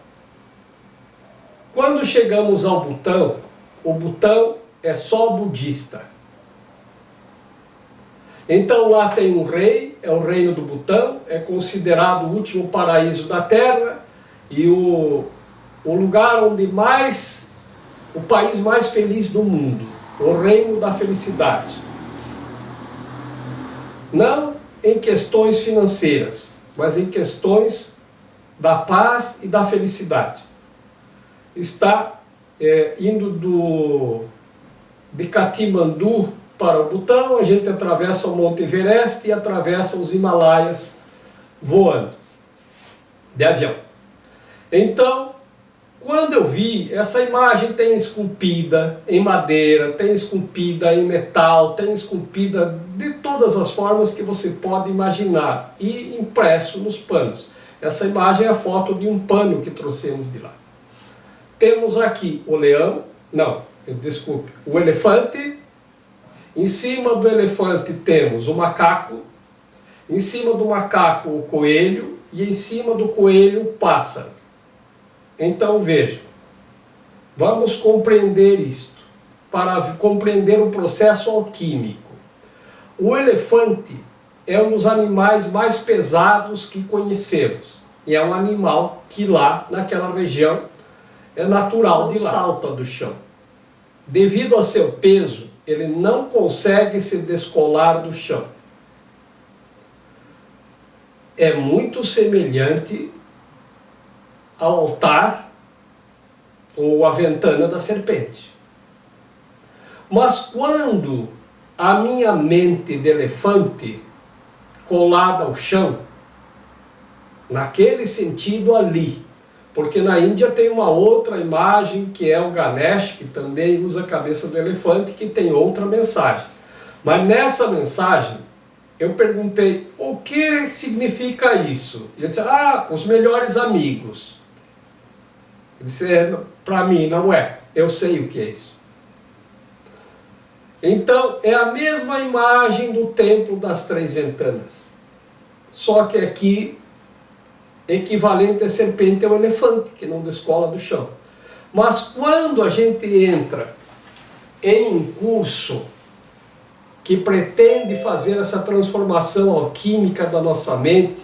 Quando chegamos ao Butão, o Butão é só budista. Então lá tem um rei, é o reino do Butão, é considerado o último paraíso da Terra e o lugar onde o país mais feliz do mundo, o reino da felicidade. Não em questões financeiras, mas em questões da paz e da felicidade. Está indo de Katmandu para o Butão, a gente atravessa o Monte Everest e atravessa os Himalaias voando. de avião. Então, quando eu vi, essa imagem tem esculpida em madeira, tem esculpida em metal, tem esculpida de todas as formas que você pode imaginar e impresso nos panos. Essa imagem é a foto de um pano que trouxemos de lá. Temos aqui o leão, desculpe, o elefante. Em cima do elefante temos o macaco, em cima do macaco o coelho e em cima do coelho o pássaro. Então veja, vamos compreender isto, para compreender o processo alquímico. O elefante é um dos animais mais pesados que conhecemos, e é um animal que lá, naquela região, é natural de lá, salta do chão. Devido a seu peso, ele não consegue se descolar do chão. É muito semelhante ao altar ou à ventana da serpente. Mas quando a minha mente de elefante colada ao chão, naquele sentido ali, porque na Índia tem uma outra imagem que é o Ganesh, que também usa a cabeça do elefante, que tem outra mensagem. Mas nessa mensagem eu perguntei o que significa isso. Ele disse, os melhores amigos. Ele disse, para mim não é, eu sei o que é isso. Então é a mesma imagem do templo das três ventanas, só que aqui equivalente à serpente é o elefante, que não descola do chão. Mas quando a gente entra em um curso que pretende fazer essa transformação alquímica da nossa mente,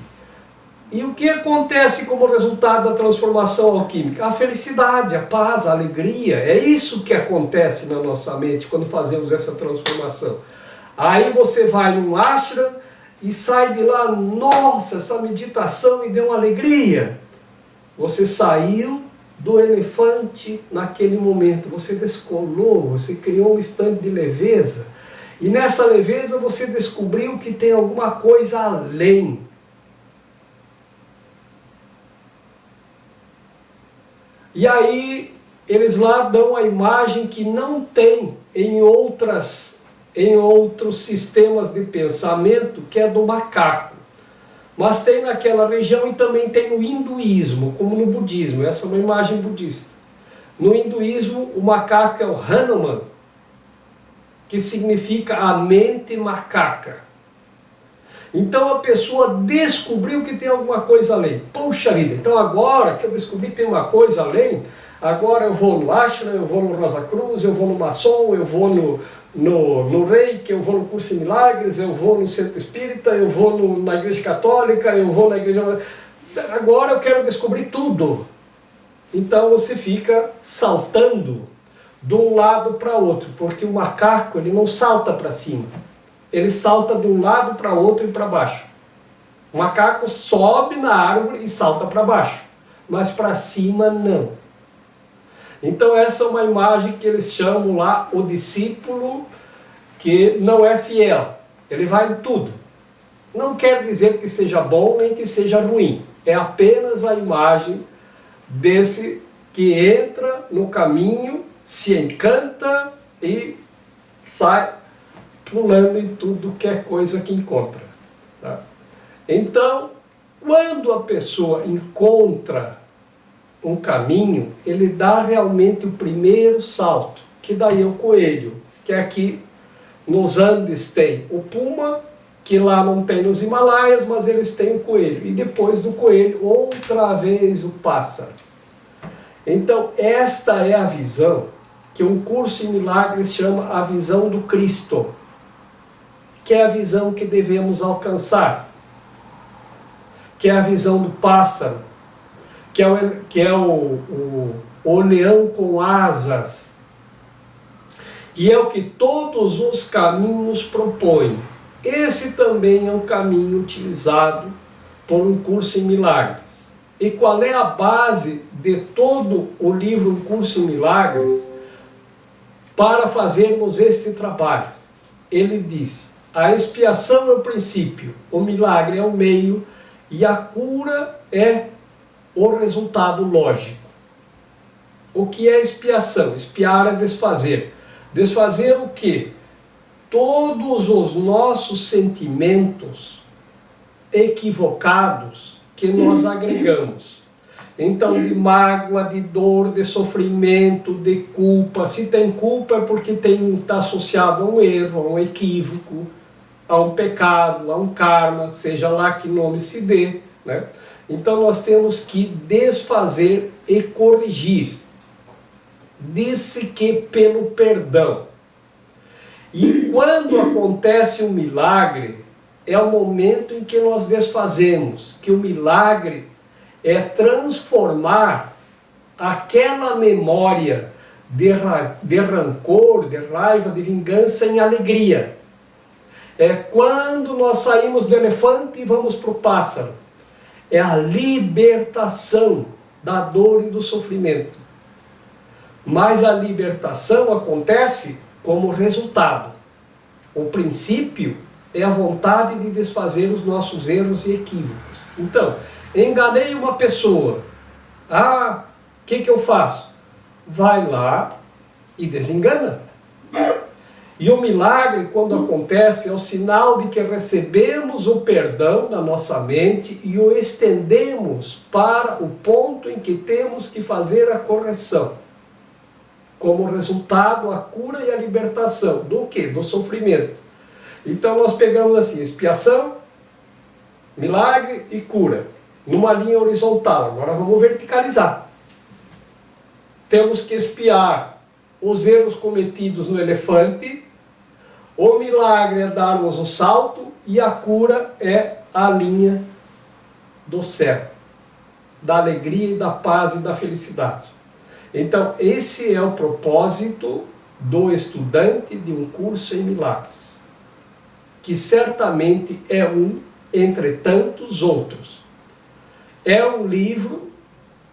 e o que acontece como resultado da transformação alquímica? A felicidade, a paz, a alegria, é isso que acontece na nossa mente quando fazemos essa transformação. Aí você vai num ashram e sai de lá, nossa, essa meditação me deu uma alegria. Você saiu do elefante naquele momento, você descolou, você criou um instante de leveza, e nessa leveza você descobriu que tem alguma coisa além. E aí eles lá dão a imagem que não tem em outros sistemas de pensamento, que é do macaco. Mas tem naquela região e também tem no hinduísmo, como no budismo. Essa é uma imagem budista. No hinduísmo, o macaco é o Hanuman, que significa a mente macaca. Então a pessoa descobriu que tem alguma coisa além. Poxa vida, então agora que eu descobri que tem uma coisa além, agora eu vou no ashram, eu vou no Rosa Cruz, eu vou no maçom, eu vou no Reiki, eu vou no curso de milagres, eu vou no centro espírita, eu vou na igreja católica, eu vou na igreja... Agora eu quero descobrir tudo. Então você fica saltando de um lado para outro, porque o macaco ele não salta para cima, ele salta de um lado para outro e para baixo. O macaco sobe na árvore e salta para baixo, mas para cima não. Então essa é uma imagem que eles chamam lá o discípulo que não é fiel. Ele vai em tudo. Não quer dizer que seja bom nem que seja ruim. É apenas a imagem desse que entra no caminho, se encanta e sai pulando em tudo que é coisa que encontra. Tá? Então, quando a pessoa encontra um caminho, ele dá realmente o primeiro salto, que daí é o coelho, que aqui nos Andes tem o puma, que lá não tem nos Himalaias, mas eles têm o coelho, e depois do coelho, outra vez o pássaro. Então, esta é a visão que um curso em milagres chama a visão do Cristo, que é a visão que devemos alcançar, que é a visão do pássaro, que é o leão com asas, e é o que todos os caminhos propõem. Esse também é um caminho utilizado por um curso em milagres. E qual é a base de todo o livro Um Curso em Milagres para fazermos este trabalho? Ele diz: a expiação é o princípio, o milagre é o meio e a cura é o resultado lógico. O que é expiação? Expiar é desfazer. Desfazer o quê? Todos os nossos sentimentos equivocados que nós agregamos. Então, de mágoa, de dor, de sofrimento, de culpa. Se tem culpa é porque está associado a um erro, a um equívoco, a um pecado, a um karma, seja lá que nome se dê, né? Então nós temos que desfazer e corrigir. Disse que pelo perdão. E quando acontece um milagre, é o momento em que nós desfazemos, que o milagre é transformar aquela memória de rancor, de raiva, de vingança em alegria. É quando nós saímos do elefante e vamos para o pássaro. É a libertação da dor e do sofrimento. Mas a libertação acontece como resultado. O princípio é a vontade de desfazer os nossos erros e equívocos. Então, enganei uma pessoa. O que eu faço? Vai lá e desengana. E o milagre, quando acontece, é o sinal de que recebemos o perdão na nossa mente e o estendemos para o ponto em que temos que fazer a correção. Como resultado, a cura e a libertação. Do quê? Do sofrimento. Então nós pegamos assim, expiação, milagre e cura. Numa linha horizontal. Agora vamos verticalizar. Temos que expiar os erros cometidos no elefante. O milagre é darmos o salto e a cura é a linha do céu, da alegria e da paz e da felicidade. Então, esse é o propósito do estudante de um curso em milagres, que certamente é um entre tantos outros. É um livro,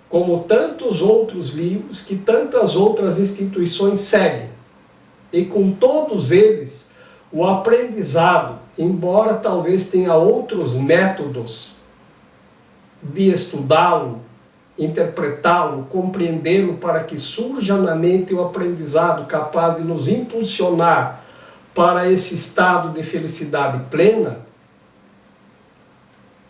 como tantos outros livros, que tantas outras instituições seguem. E com todos eles, o aprendizado, embora talvez tenha outros métodos de estudá-lo, interpretá-lo, compreendê-lo para que surja na mente o aprendizado capaz de nos impulsionar para esse estado de felicidade plena,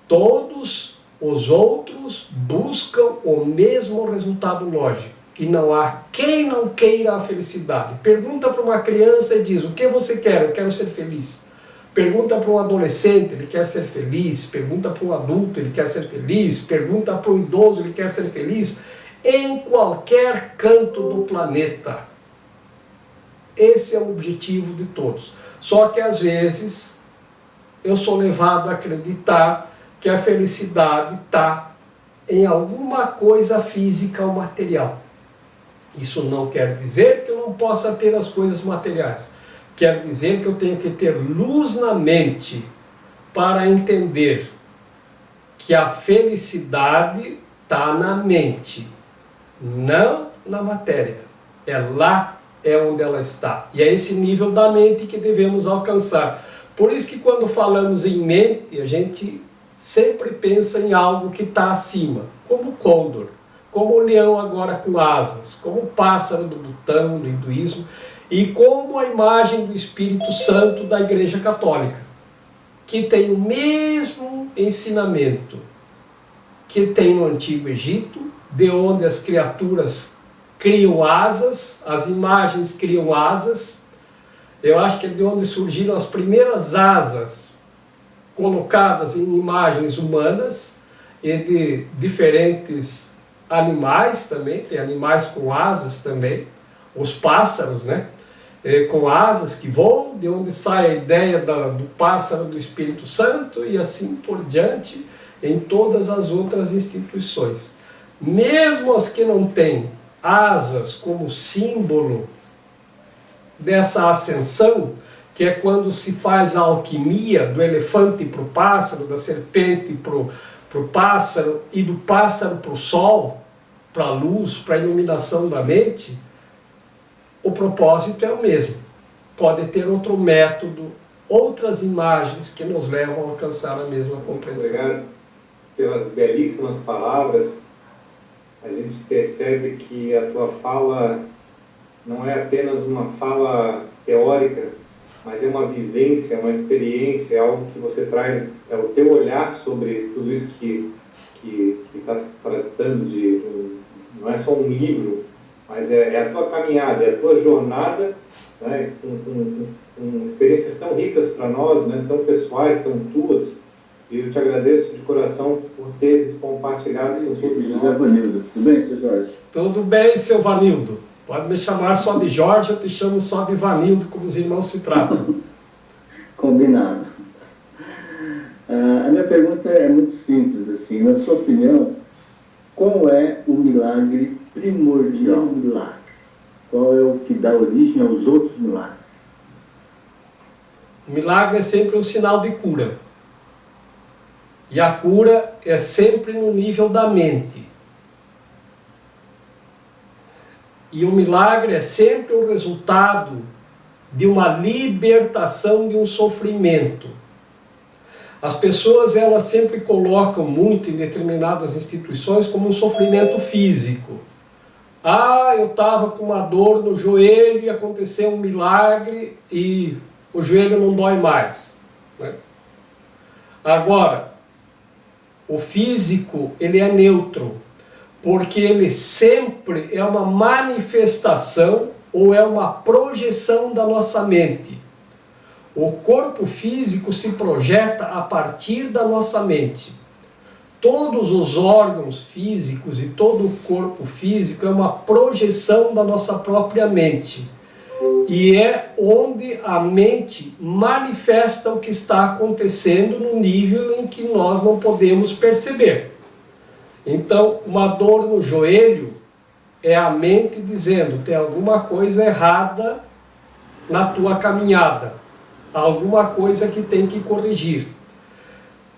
todos os outros buscam o mesmo resultado lógico. E não há quem não queira a felicidade. Pergunta para uma criança e diz, o que você quer? Eu quero ser feliz. Pergunta para um adolescente, ele quer ser feliz. Pergunta para um adulto, ele quer ser feliz. Pergunta para um idoso, ele quer ser feliz. Em qualquer canto do planeta. Esse é o objetivo de todos. Só que às vezes eu sou levado a acreditar que a felicidade está em alguma coisa física ou material. Isso não quer dizer que eu não possa ter as coisas materiais. Quer dizer que eu tenho que ter luz na mente para entender que a felicidade está na mente, não na matéria. É lá onde ela está. E é esse nível da mente que devemos alcançar. Por isso que quando falamos em mente, a gente sempre pensa em algo que está acima, como o côndor, como o leão agora com asas, como o pássaro do Butão, do hinduísmo, e como a imagem do Espírito Santo da Igreja Católica, que tem o mesmo ensinamento que tem no Antigo Egito, de onde as criaturas criam asas, as imagens criam asas. Eu acho que é de onde surgiram as primeiras asas colocadas em imagens humanas e de diferentes animais também, tem animais com asas também, os pássaros, né? Com asas que voam, de onde sai a ideia do pássaro do Espírito Santo e assim por diante em todas as outras instituições. Mesmo as que não têm asas como símbolo dessa ascensão, que é quando se faz a alquimia do elefante para o pássaro, da serpente para o pássaro e do pássaro para o sol, para a luz, para a iluminação da mente, o propósito é o mesmo. Pode ter outro método, outras imagens que nos levam a alcançar a mesma compreensão. Obrigado pelas belíssimas palavras. a gente percebe que a tua fala não é apenas uma fala teórica, mas é uma vivência, uma experiência, algo que você traz, é o teu olhar sobre tudo isso que está se tratando de, não é só um livro, mas é a tua caminhada, é a tua jornada, né, com experiências tão ricas para nós, né, tão pessoais, tão tuas, e eu te agradeço de coração por teres compartilhado com todos nós. José Vanildo, tudo bem, seu Jorge? Tudo bem, seu Vanildo. Pode me chamar só de Jorge, eu te chamo só de Vanildo, como os irmãos se tratam. Combinado. A minha pergunta é muito simples, assim, na sua opinião, qual é o milagre primordial? Milagre. Qual é o que dá origem aos outros milagres? O milagre é sempre um sinal de cura. E a cura é sempre no nível da mente. E o milagre é sempre o resultado de uma libertação de um sofrimento. As pessoas, elas sempre colocam muito em determinadas instituições como um sofrimento físico. Ah, eu estava com uma dor no joelho e aconteceu um milagre e o joelho não dói mais, né? Agora, o físico, ele é neutro, porque ele sempre é uma manifestação ou é uma projeção da nossa mente. O corpo físico se projeta a partir da nossa mente. Todos os órgãos físicos e todo o corpo físico é uma projeção da nossa própria mente. E é onde a mente manifesta o que está acontecendo no nível em que nós não podemos perceber. Então, uma dor no joelho é a mente dizendo: tem alguma coisa errada na tua caminhada, alguma coisa que tem que corrigir.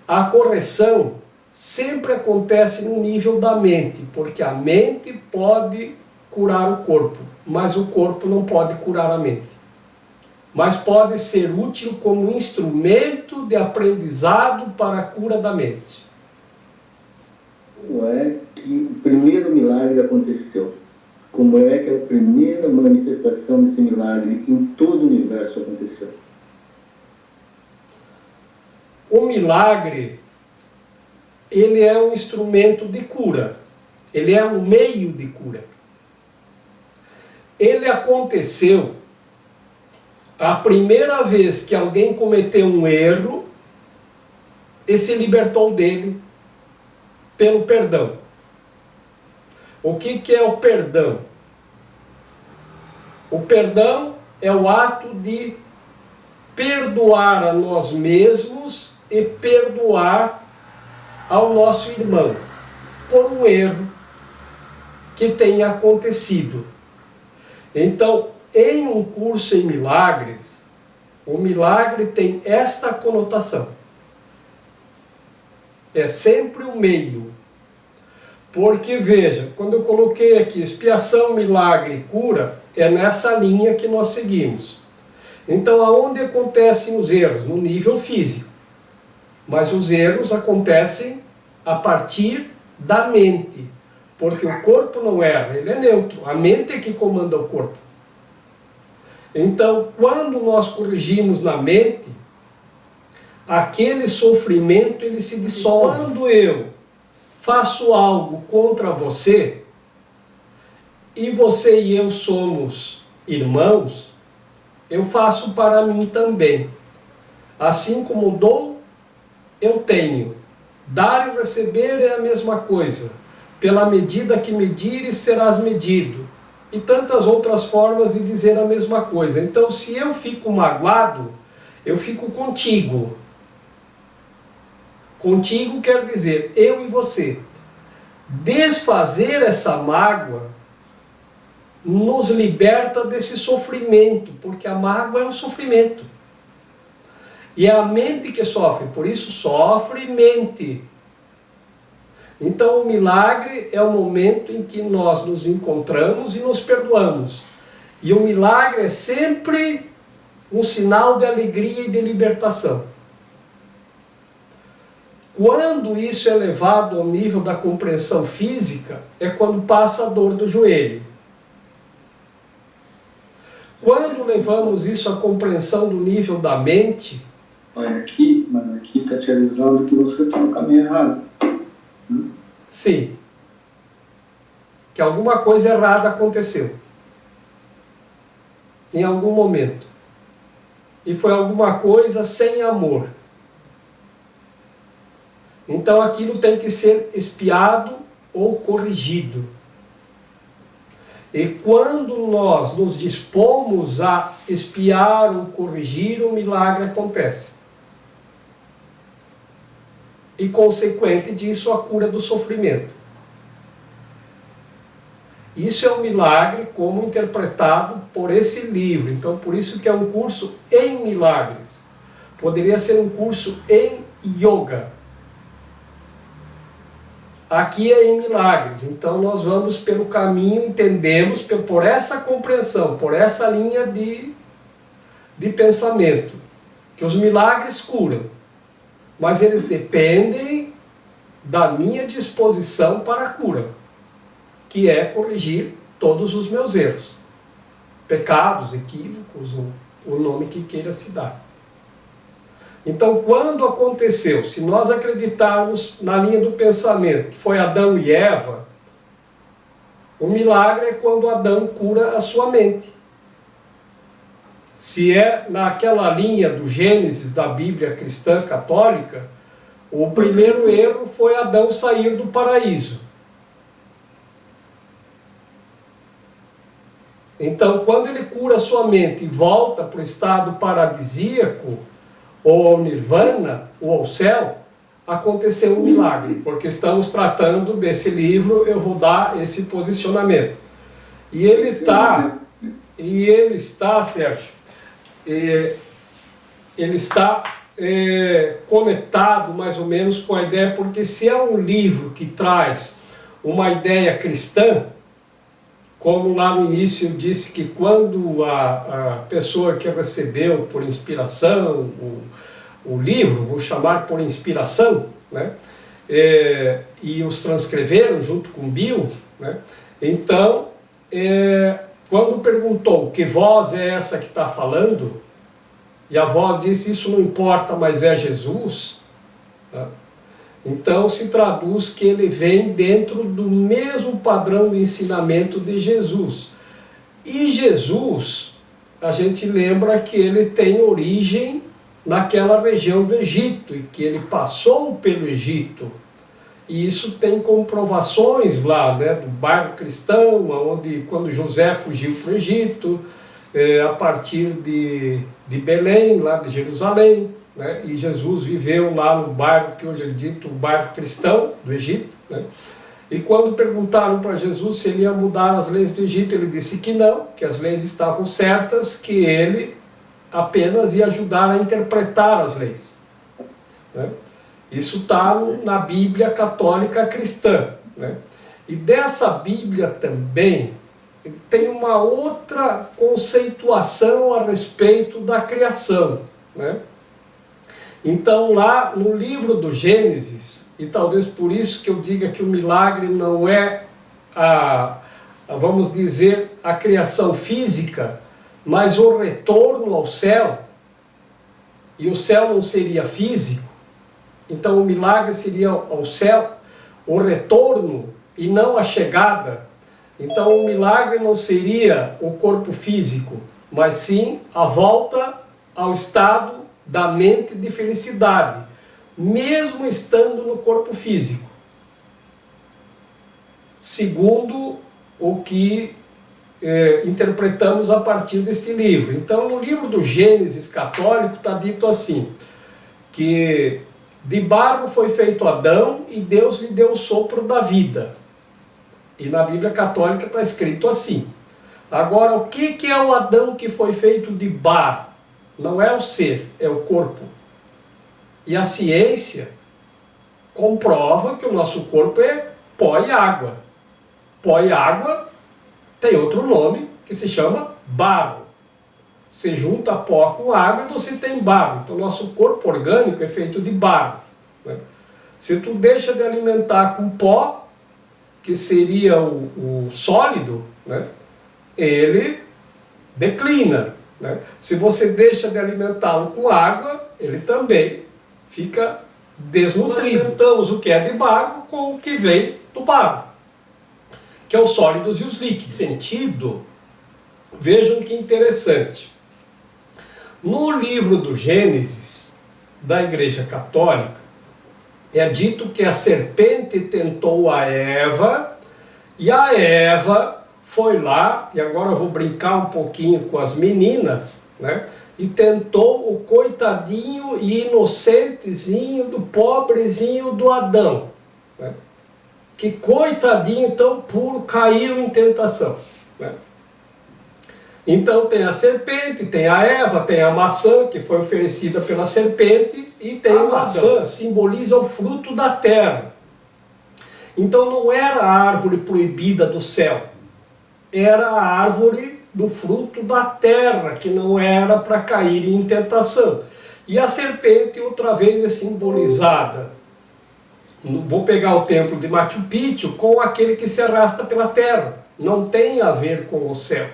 A correção sempre acontece no nível da mente, porque a mente pode curar o corpo, mas o corpo não pode curar a mente. Mas pode ser útil como instrumento de aprendizado para a cura da mente. Como é que o primeiro milagre aconteceu? Como é que a primeira manifestação desse milagre em todo o universo aconteceu? O milagre, ele é um instrumento de cura. Ele é um meio de cura. Ele aconteceu a primeira vez que alguém cometeu um erro e se libertou dele pelo perdão. O que é o perdão? O perdão é o ato de perdoar a nós mesmos e perdoar ao nosso irmão por um erro que tenha acontecido. Então, em um curso em milagres, o milagre tem esta conotação. É sempre o meio. Porque, veja, quando eu coloquei aqui expiação, milagre e cura, é nessa linha que nós seguimos. Então, aonde acontecem os erros? No nível físico. Mas os erros acontecem a partir da mente. Porque o corpo não erra, ele é neutro. A mente é que comanda o corpo. Então, quando nós corrigimos na mente, aquele sofrimento ele se dissolve. Quando eu faço algo contra você, e você e eu somos irmãos, eu faço para mim também. Assim como dou, eu tenho. Dar e receber é a mesma coisa. Pela medida que medires, serás medido. E tantas outras formas de dizer a mesma coisa. Então, se eu fico magoado, eu fico contigo. Contigo quer dizer eu e você. Desfazer essa mágoa nos liberta desse sofrimento, porque a mágoa é um sofrimento. E é a mente que sofre, por isso sofre mente. Então o milagre é o momento em que nós nos encontramos e nos perdoamos. E o milagre é sempre um sinal de alegria e de libertação. Quando isso é levado ao nível da compreensão física, é quando passa a dor do joelho. Quando levamos isso à compreensão do nível da mente... Mas aqui está te avisando que você está no caminho errado. Sim. Que alguma coisa errada aconteceu. Em algum momento. E foi alguma coisa sem amor. Então aquilo tem que ser espiado ou corrigido. E quando nós nos dispomos a espiar ou corrigir, o milagre acontece. E consequente disso, a cura do sofrimento. Isso é um milagre como interpretado por esse livro. Então, por isso que é um curso em milagres. Poderia ser um curso em yoga. Aqui é em milagres. Então, nós vamos pelo caminho, entendemos por essa compreensão, por essa linha de pensamento, que os milagres curam. Mas eles dependem da minha disposição para a cura, que é corrigir todos os meus erros, pecados, equívocos, o nome que queira se dar. Então, quando aconteceu, se nós acreditarmos na linha do pensamento, que foi Adão e Eva, o milagre é quando Adão cura a sua mente. Se é naquela linha do Gênesis da Bíblia cristã católica, o primeiro erro foi Adão sair do paraíso. Então, quando ele cura a sua mente e volta para o estado paradisíaco, ou ao nirvana, ou ao céu, aconteceu um milagre, porque estamos tratando desse livro, eu vou dar esse posicionamento. E ele está, Sérgio, ele está conectado mais ou menos com a ideia, porque se é um livro que traz uma ideia cristã, como lá no início eu disse que quando a pessoa que recebeu por inspiração o livro, vou chamar por inspiração, né, e os transcreveram junto com Bill, né, então, quando perguntou que voz é essa que está falando, e a voz disse, isso não importa, mas é Jesus, tá? Então se traduz que ele vem dentro do mesmo padrão de ensinamento de Jesus. E Jesus, a gente lembra que ele tem origem naquela região do Egito, e que ele passou pelo Egito. E isso tem comprovações lá, né, do bairro cristão, onde quando José fugiu para o Egito, a partir de Belém, lá de Jerusalém, né, e Jesus viveu lá no bairro que hoje é dito o bairro cristão do Egito, né, e quando perguntaram para Jesus se ele ia mudar as leis do Egito, ele disse que não, que as leis estavam certas, que ele apenas ia ajudar a interpretar as leis, né. Isso está na Bíblia católica cristã, né? E dessa Bíblia também tem uma outra conceituação a respeito da criação, né? Então lá no livro do Gênesis, e talvez por isso que eu diga que o milagre não é vamos dizer, a criação física, mas o retorno ao céu, e o céu não seria físico, então o milagre seria ao céu, o retorno e não a chegada. Então o milagre não seria o corpo físico, mas sim a volta ao estado da mente de felicidade, mesmo estando no corpo físico. Segundo o que interpretamos a partir deste livro. Então no livro do Gênesis católico está dito assim, que de barro foi feito Adão e Deus lhe deu o sopro da vida. E na Bíblia católica está escrito assim. Agora, o que é o Adão que foi feito de barro? Não é o ser, é o corpo. E a ciência comprova que o nosso corpo é pó e água. Pó e água tem outro nome que se chama barro. Você junta pó com água e você tem barro. Então, o nosso corpo orgânico é feito de barro, né? Se tu deixa de alimentar com pó, que seria o sólido, né, ele declina, né? Se você deixa de alimentá-lo com água, ele também fica desnutrido. Alimentamos o que é de barro com o que vem do barro, que é os sólidos e os líquidos. Sentido, vejam que interessante. No livro do Gênesis, da Igreja Católica, é dito que a serpente tentou a Eva, e a Eva foi lá, e agora eu vou brincar um pouquinho com as meninas, né? E tentou o coitadinho e inocentezinho do pobrezinho do Adão, né? Que coitadinho tão puro, caiu em tentação, né? Então tem a serpente, tem a Eva, tem a maçã que foi oferecida pela serpente, e tem a maçã, simboliza o fruto da terra. Então não era a árvore proibida do céu, era a árvore do fruto da terra, que não era para cair em tentação. E a serpente outra vez é simbolizada, vou pegar o templo de Machu Picchu, com aquele que se arrasta pela terra, não tem a ver com o céu.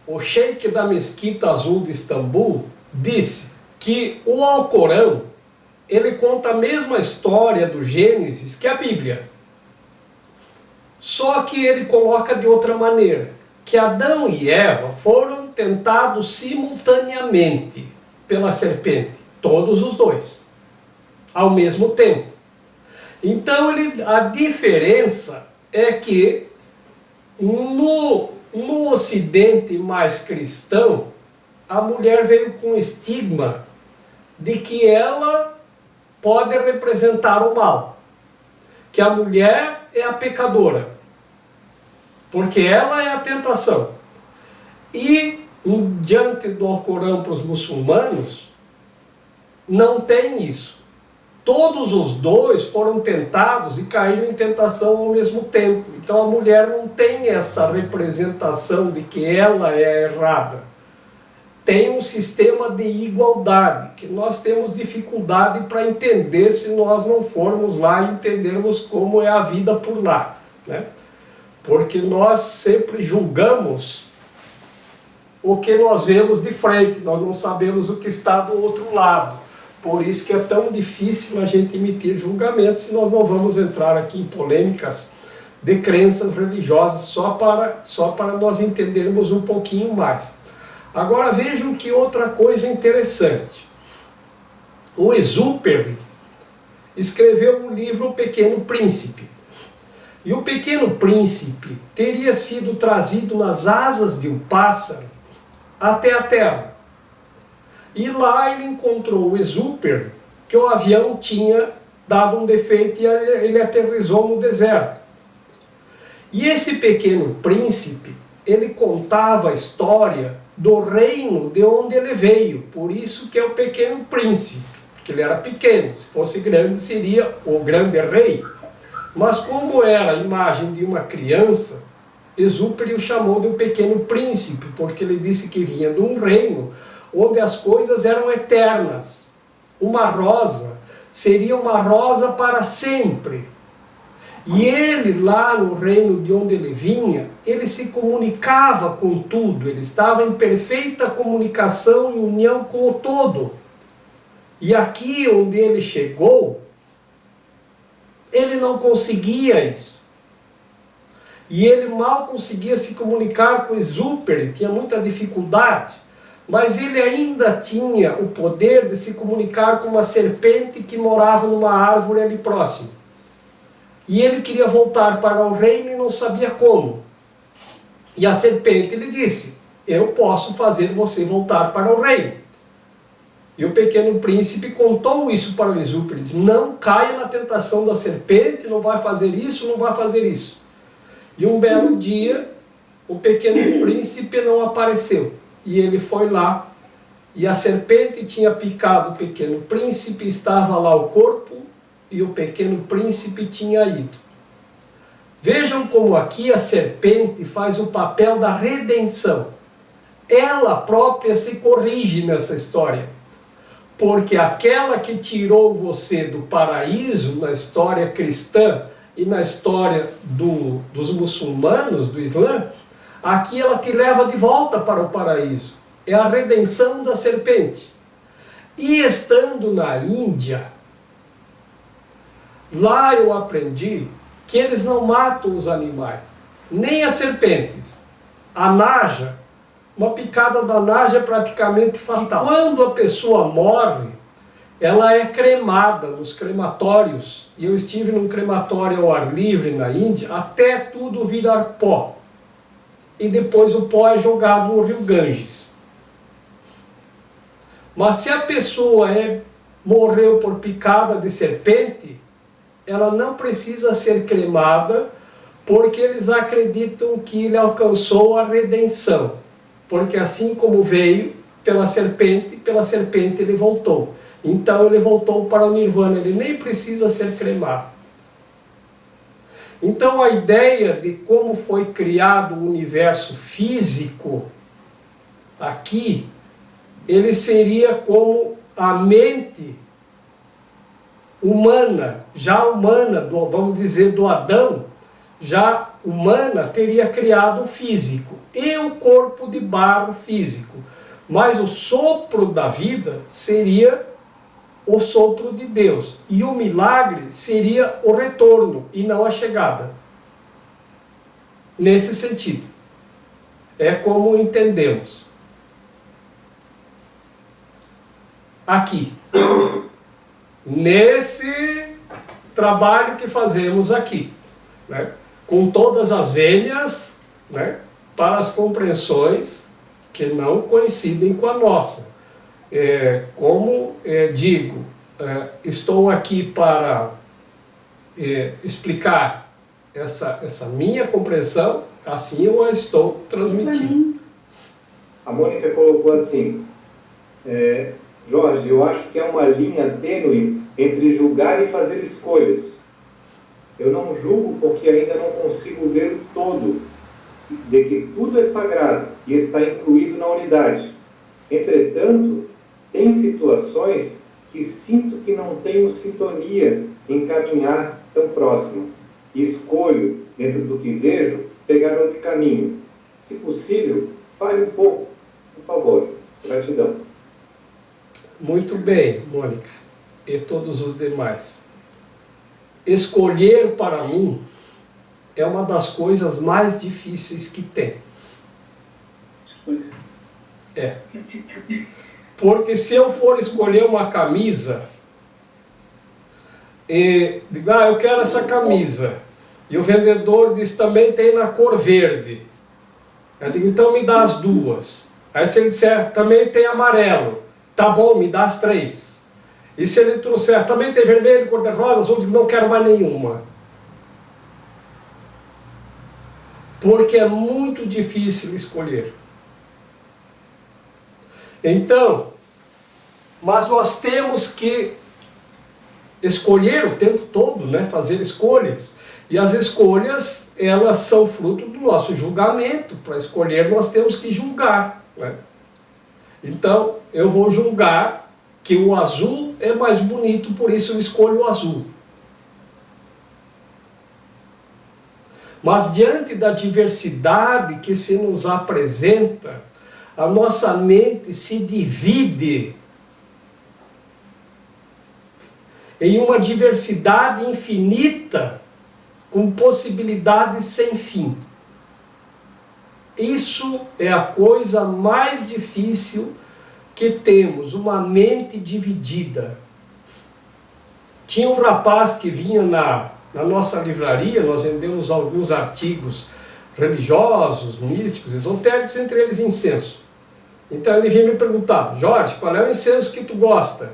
O sheik da Mesquita Azul de Istambul disse que o Alcorão, ele conta a mesma história do Gênesis que a Bíblia. Só que ele coloca de outra maneira, que Adão e Eva foram tentados simultaneamente pela serpente, todos os dois, ao mesmo tempo. Então a diferença é que no Ocidente mais cristão, a mulher veio com o estigma de que ela pode representar o mal, que a mulher é a pecadora, porque ela é a tentação. E diante do Alcorão para os muçulmanos, não tem isso. Todos os dois foram tentados e caíram em tentação ao mesmo tempo. Então a mulher não tem essa representação de que ela é errada. Tem um sistema de igualdade, que nós temos dificuldade para entender se nós não formos lá e entendermos como é a vida por lá, né? Porque nós sempre julgamos o que nós vemos de frente, nós não sabemos o que está do outro lado. Por isso que é tão difícil a gente emitir julgamentos, se nós não vamos entrar aqui em polêmicas de crenças religiosas, só para nós entendermos um pouquinho mais. Agora vejam que outra coisa interessante. O Exupéry escreveu um livro, O Pequeno Príncipe. E o Pequeno Príncipe teria sido trazido nas asas de um pássaro até a Terra. E lá ele encontrou o Exupéry, que o avião tinha dado um defeito e ele aterrissou no deserto. E esse Pequeno Príncipe, ele contava a história do reino de onde ele veio, por isso que é o Pequeno Príncipe, porque ele era pequeno, se fosse grande seria o grande rei. Mas como era a imagem de uma criança, Exupéry o chamou de um Pequeno Príncipe, porque ele disse que vinha de um reino onde as coisas eram eternas. Uma rosa seria uma rosa para sempre. E ele, lá no reino de onde ele vinha, ele se comunicava com tudo, ele estava em perfeita comunicação e união com o todo. E aqui onde ele chegou, ele não conseguia isso. E ele mal conseguia se comunicar com Exupéry, tinha muita dificuldade. Mas ele ainda tinha o poder de se comunicar com uma serpente que morava numa árvore ali próximo. E ele queria voltar para o reino e não sabia como. E a serpente lhe disse: eu posso fazer você voltar para o reino. E o Pequeno Príncipe contou isso para o Exupéry. Disse: não caia na tentação da serpente, não vai fazer isso, não vai fazer isso. E um belo dia, o Pequeno Príncipe não apareceu. E ele foi lá, e a serpente tinha picado o Pequeno Príncipe, estava lá o corpo, e o Pequeno Príncipe tinha ido. Vejam como aqui a serpente faz o papel da redenção. Ela própria se corrige nessa história. porque aquela que tirou você do paraíso na história cristã e na história dos muçulmanos, do Islã, aqui ela te leva de volta para o paraíso. É a redenção da serpente. E estando na Índia, lá eu aprendi que eles não matam os animais, nem as serpentes. A naja, uma picada da naja é praticamente fatal. Quando a pessoa morre, ela é cremada nos crematórios. E eu estive num crematório ao ar livre na Índia, até tudo virar pó. E depois o pó é jogado no rio Ganges. Mas se a pessoa morreu por picada de serpente, ela não precisa ser cremada, porque eles acreditam que ele alcançou a redenção. Porque assim como veio pela serpente ele voltou. Então ele voltou para o Nirvana, ele nem precisa ser cremado. Então a ideia de como foi criado o universo físico aqui, ele seria como a mente humana, já humana, vamos dizer, do Adão, já humana, teria criado o físico e o corpo de barro físico. Mas o sopro da vida seria o sopro de Deus. E o milagre seria o retorno e não a chegada. Nesse sentido. É como entendemos. Aqui. Nesse trabalho que fazemos aqui. Né? Com todas as vênias, né? Para as compreensões que não coincidem com a nossa. Digo, estou aqui para explicar essa minha compreensão, assim eu a estou transmitindo. A Mônica colocou assim, Jorge, eu acho que há uma linha tênue entre julgar e fazer escolhas. Eu não julgo porque ainda não consigo ver o todo, de que tudo é sagrado e está incluído na unidade. Entretanto, tem situações que sinto que não tenho sintonia em caminhar tão próximo. E escolho, dentro do que vejo, pegar outro caminho. Se possível, fale um pouco, por favor. Gratidão. Muito bem, Mônica, e todos os demais. Escolher para mim é uma das coisas mais difíceis que tem. Porque se eu for escolher uma camisa e digo, eu quero essa camisa, e o vendedor diz, também tem na cor verde. Eu digo, então me dá as duas. Aí se ele disser, também tem amarelo, tá bom, me dá as três. E se ele trouxer, também tem vermelho, cor-de-rosa, azul, eu digo, não quero mais nenhuma. Porque é muito difícil escolher. Então, mas nós temos que escolher o tempo todo, né? Fazer escolhas. E as escolhas, elas são fruto do nosso julgamento. Para escolher, nós temos que julgar, né? Então, eu vou julgar que o azul é mais bonito, por isso eu escolho o azul. Mas diante da diversidade que se nos apresenta, a nossa mente se divide em uma diversidade infinita, com possibilidades sem fim. Isso é a coisa mais difícil que temos, uma mente dividida. Tinha um rapaz que vinha na nossa livraria, nós vendemos alguns artigos religiosos, místicos, esotéricos, entre eles incenso. Então ele vinha me perguntar, Jorge, qual é o incenso que tu gosta?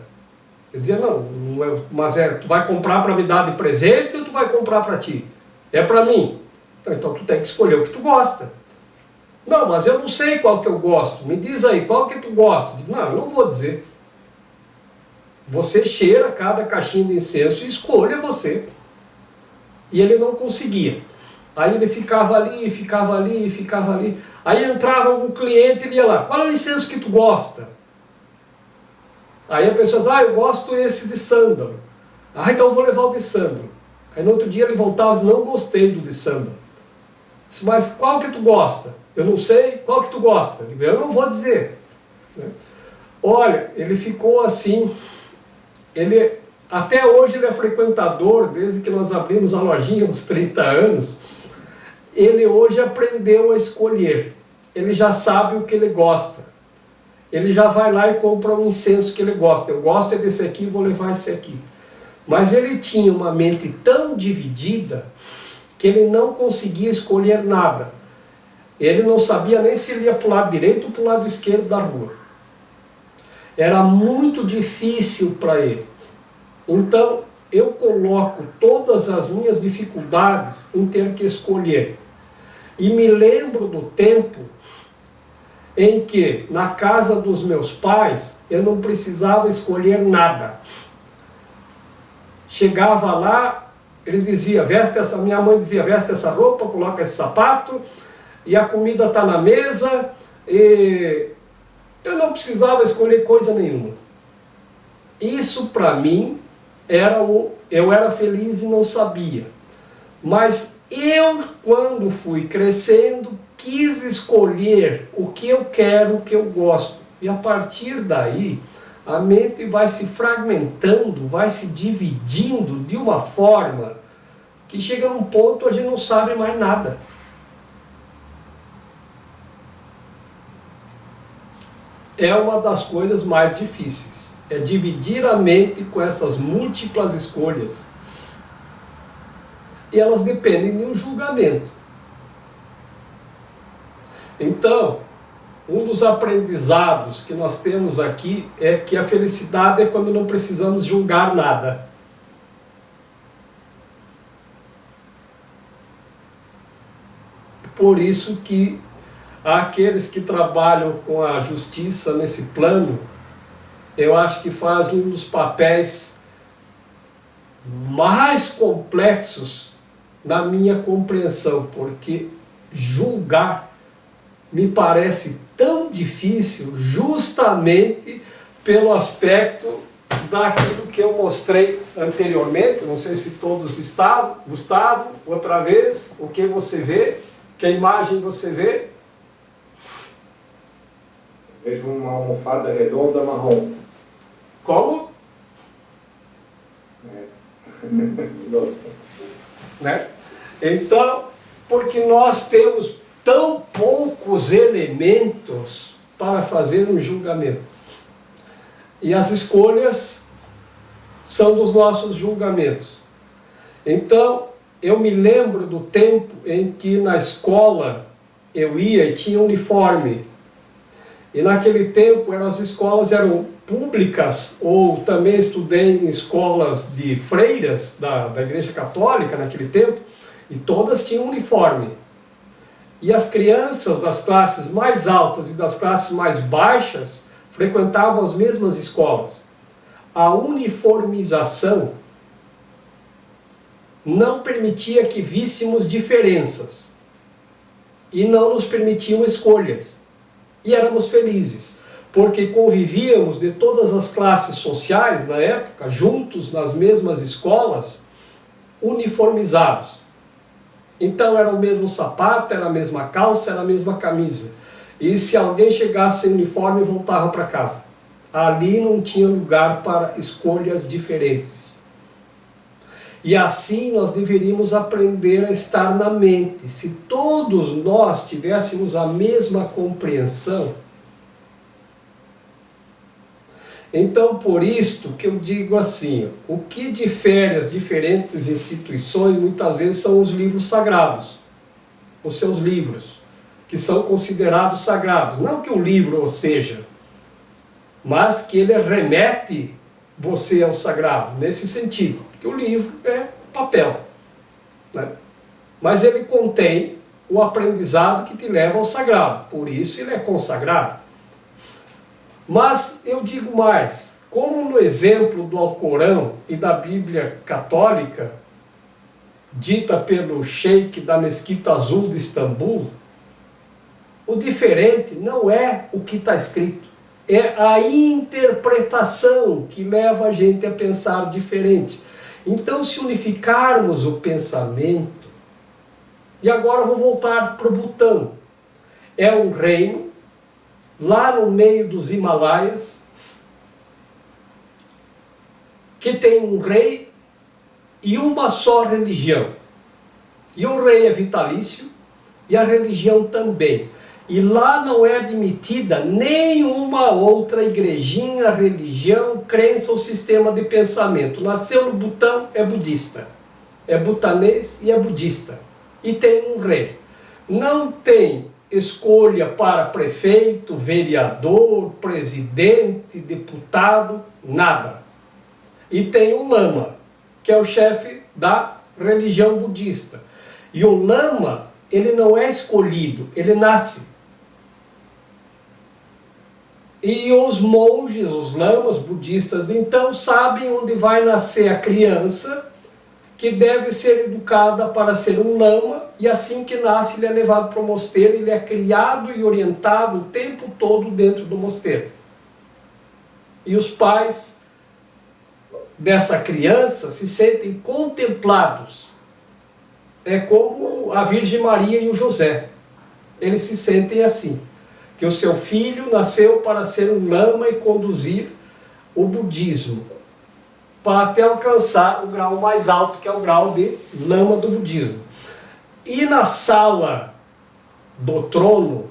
Eu dizia, não é, mas tu vai comprar para me dar de presente ou tu vai comprar para ti? É para mim. Então tu tem que escolher o que tu gosta. Não, mas eu não sei qual que eu gosto. Me diz aí, qual que tu gosta? Eu digo, não, eu não vou dizer. Você cheira cada caixinha de incenso e escolha você. E ele não conseguia. Aí ele ficava ali, ficava ali, ficava ali. Aí entrava um cliente e ele ia lá, qual é o incenso que tu gosta? Aí a pessoa diz, eu gosto esse de sândalo. Então eu vou levar o de sândalo. Aí no outro dia ele voltava e disse, não gostei do de sândalo. Disse, mas qual que tu gosta? Eu não sei, qual que tu gosta? Eu não vou dizer. Olha, ele ficou assim, até hoje ele é frequentador, desde que nós abrimos a lojinha, uns 30 anos, ele hoje aprendeu a escolher. Ele já sabe o que ele gosta. Ele já vai lá e compra um incenso que ele gosta. Eu gosto desse aqui, vou levar esse aqui. Mas ele tinha uma mente tão dividida que ele não conseguia escolher nada. Ele não sabia nem se ele ia para o lado direito ou para o lado esquerdo da rua. Era muito difícil para ele. Então, eu coloco todas as minhas dificuldades em ter que escolher. E me lembro do tempo em que, na casa dos meus pais, eu não precisava escolher nada. Chegava lá, ele dizia, minha mãe dizia, veste essa roupa, coloca esse sapato, e a comida está na mesa, e eu não precisava escolher coisa nenhuma. Isso para mim, eu era feliz e não sabia. Mas eu, quando fui crescendo, quis escolher o que eu quero, o que eu gosto. E a partir daí, a mente vai se fragmentando, vai se dividindo de uma forma que chega num ponto a gente não sabe mais nada. É uma das coisas mais difíceis. É dividir a mente com essas múltiplas escolhas. E elas dependem de um julgamento. Então, um dos aprendizados que nós temos aqui é que a felicidade é quando não precisamos julgar nada. Por isso que aqueles que trabalham com a justiça nesse plano, eu acho que fazem um dos papéis mais complexos na minha compreensão, porque julgar me parece tão difícil justamente pelo aspecto daquilo que eu mostrei anteriormente. Não sei se todos estavam. Gustavo, outra vez, o que você vê? Que imagem você vê? Vejo uma almofada redonda marrom. Como? Né? Então, porque nós temos tão poucos elementos para fazer um julgamento. E as escolhas são dos nossos julgamentos. Então, eu me lembro do tempo em que na escola eu ia e tinha uniforme. E naquele tempo as escolas eram públicas, ou também estudei em escolas de freiras da Igreja Católica naquele tempo, e todas tinham uniforme. E as crianças das classes mais altas e das classes mais baixas frequentavam as mesmas escolas. A uniformização não permitia que víssemos diferenças e não nos permitiam escolhas. E éramos felizes, porque convivíamos de todas as classes sociais na época, juntos nas mesmas escolas, uniformizados. Então era o mesmo sapato, era a mesma calça, era a mesma camisa. E se alguém chegasse sem uniforme, voltava para casa. Ali não tinha lugar para escolhas diferentes. E assim nós deveríamos aprender a estar na mente. Se todos nós tivéssemos a mesma compreensão, então por isto que eu digo assim, o que difere as diferentes instituições muitas vezes são os livros sagrados, os seus livros, que são considerados sagrados. Não que o livro o seja, mas que ele remete você ao sagrado, nesse sentido. Que o livro é papel, né? Mas ele contém o aprendizado que te leva ao sagrado, por isso ele é consagrado. Mas eu digo mais, como no exemplo do Alcorão e da Bíblia Católica, dita pelo Sheik da Mesquita Azul de Istambul, o diferente não é o que está escrito, É a interpretação que leva a gente a pensar diferente. Então, se unificarmos o pensamento, e agora eu vou voltar para o Butão. É um reino, lá no meio dos Himalaias, que tem um rei e uma só religião. E o rei é vitalício e a religião também. E lá não é admitida nenhuma outra igrejinha, religião, crença ou sistema de pensamento. Nasceu no Butão, é budista. É butanês e é budista. E tem um rei. Não tem escolha para prefeito, vereador, presidente, deputado, nada. E tem um lama, que é o chefe da religião budista. E o lama, ele não é escolhido, ele nasce. E os monges, os lamas budistas, então, sabem onde vai nascer a criança, que deve ser educada para ser um lama, e assim que nasce ele é levado para o mosteiro, ele é criado e orientado o tempo todo dentro do mosteiro. E os pais dessa criança se sentem contemplados. É como a Virgem Maria e o José. Eles se sentem assim, que o seu filho nasceu para ser um lama e conduzir o budismo, para até alcançar o grau mais alto, que é o grau de lama do budismo. E na sala do trono,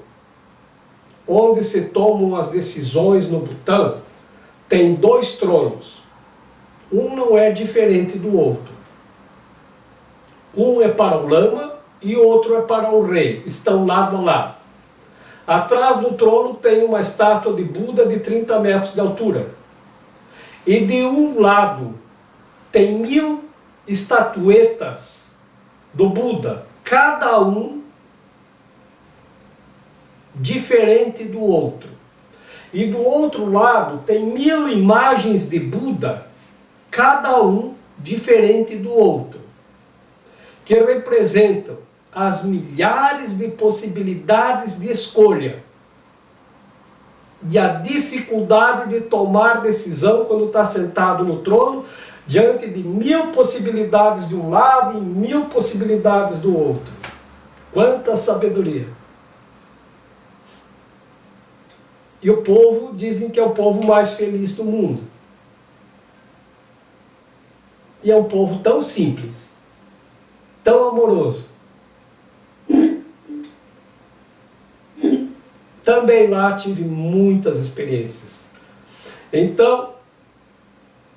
onde se tomam as decisões no Butão, tem 2 tronos. Um não é diferente do outro. Um é para o lama e o outro é para o rei. Estão lado a lado. Atrás do trono tem uma estátua de Buda de 30 metros de altura. E de um lado tem 1000 estatuetas do Buda, cada um diferente do outro. E do outro lado tem 1000 imagens de Buda, cada um diferente do outro, que representam as milhares de possibilidades de escolha e a dificuldade de tomar decisão quando está sentado no trono, diante de 1000 possibilidades de um lado e 1000 possibilidades do outro. Quanta sabedoria! E o povo, dizem que é o povo mais feliz do mundo. E é um povo tão simples, tão amoroso. Também lá tive muitas experiências. Então,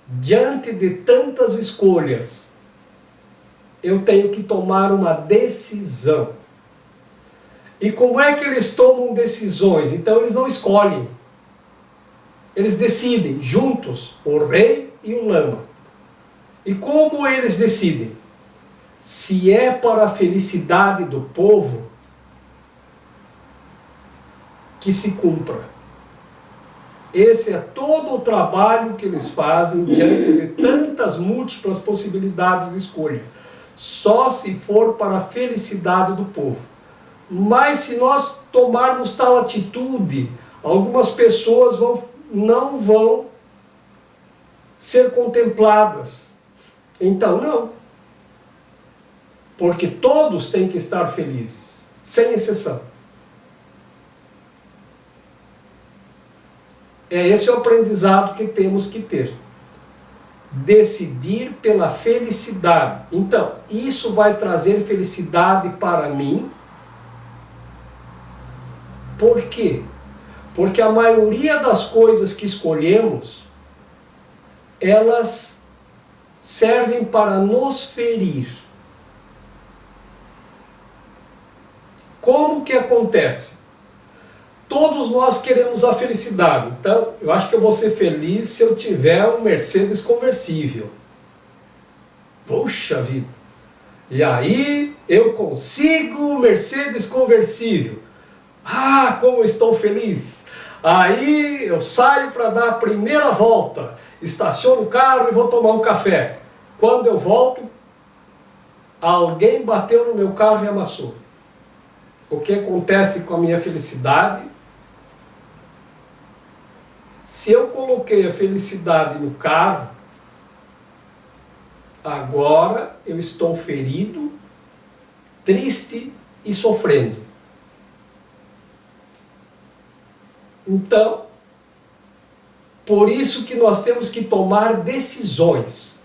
diante de tantas escolhas, eu tenho que tomar uma decisão. E como é que eles tomam decisões? Então eles não escolhem. Eles decidem juntos, o rei e o lama. E como eles decidem? Se é para a felicidade do povo, que se cumpra. Esse é todo o trabalho que eles fazem diante de tantas múltiplas possibilidades de escolha. Só se for para a felicidade do povo. Mas se nós tomarmos tal atitude, algumas pessoas não vão ser contempladas. Então, não. Porque todos têm que estar felizes, sem exceção. É esse o aprendizado que temos que ter. Decidir pela felicidade. Então, isso vai trazer felicidade para mim. Por quê? Porque a maioria das coisas que escolhemos, elas servem para nos ferir. Como que acontece? Todos nós queremos a felicidade. Então, eu acho que eu vou ser feliz se eu tiver um Mercedes conversível. Puxa vida! E aí, eu consigo um Mercedes conversível. Ah, como eu estou feliz! Aí, eu saio para dar a primeira volta, estaciono o carro e vou tomar um café. Quando eu volto, alguém bateu no meu carro e amassou. O que acontece com a minha felicidade? Se eu coloquei a felicidade no carro, agora eu estou ferido, triste e sofrendo. Então, por isso que nós temos que tomar decisões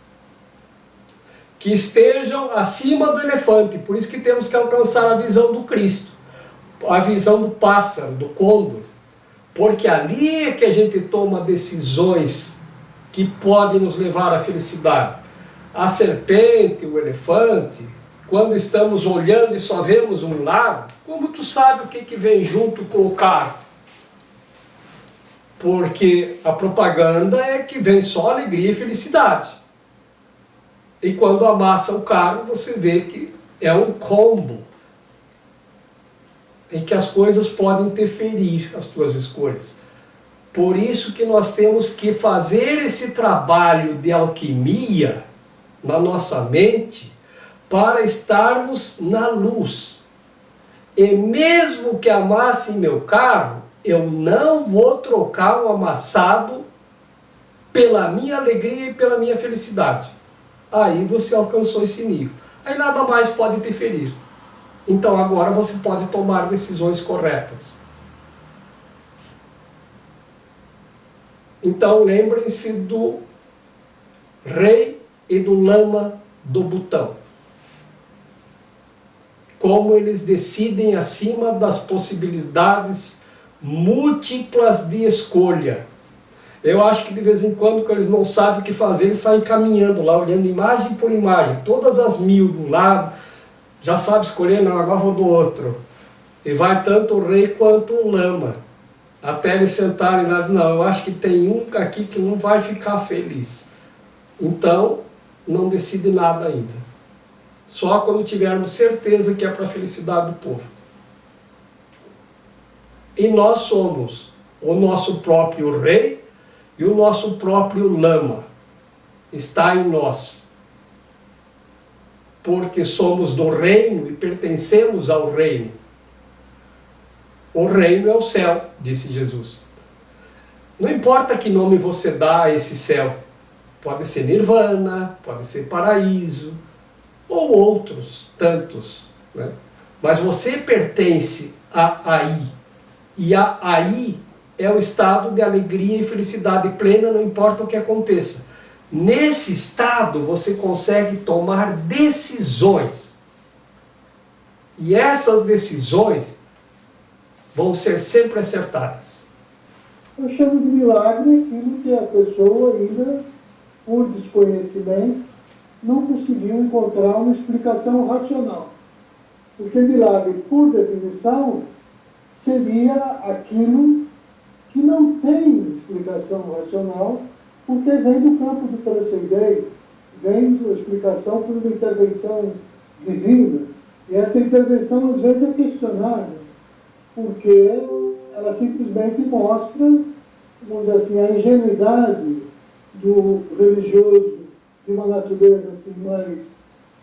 que estejam acima do elefante. Por isso que temos que alcançar a visão do Cristo, a visão do pássaro, do côndor. Porque ali é que a gente toma decisões que podem nos levar à felicidade. A serpente, o elefante, quando estamos olhando e só vemos um lado, como tu sabe o que vem junto com o carro? Porque a propaganda é que vem só alegria e felicidade. E quando amassa o carro, você vê que é um combo em que as coisas podem interferir as tuas escolhas. Por isso que nós temos que fazer esse trabalho de alquimia na nossa mente para estarmos na luz. E mesmo que amasse meu carro, eu não vou trocar o amassado pela minha alegria e pela minha felicidade. Aí você alcançou esse nível. Aí nada mais pode interferir. Então agora você pode tomar decisões corretas. Então lembrem-se do rei e do lama do Butão. Como eles decidem acima das possibilidades múltiplas de escolha. Eu acho que de vez em quando, quando eles não sabem o que fazer, eles saem caminhando lá, olhando imagem por imagem, todas as 1000 de um lado, já sabe escolher, não, agora vou do outro. E vai tanto o rei quanto o lama, até eles sentarem e dizem, não, eu acho que tem um aqui que não vai ficar feliz. Então, não decide nada ainda. Só quando tivermos certeza que é para a felicidade do povo. E nós somos o nosso próprio rei e o nosso próprio lama. Está em nós. Porque somos do reino e pertencemos ao reino. O reino é o céu, disse Jesus. Não importa que nome você dá a esse céu. Pode ser nirvana, pode ser paraíso, ou outros tantos, né? Mas você pertence a aí. E a aí é o estado de alegria e felicidade plena, não importa o que aconteça. Nesse estado você consegue tomar decisões. E essas decisões vão ser sempre acertadas. Eu chamo de milagre aquilo que a pessoa ainda, por desconhecimento, não conseguiu encontrar uma explicação racional. Porque milagre, por definição, seria aquilo que não tem explicação racional, porque vem do campo do transcendente, vem da explicação por uma intervenção divina. E essa intervenção, às vezes, é questionada, porque ela simplesmente mostra, vamos dizer assim, a ingenuidade do religioso de uma natureza assim, mais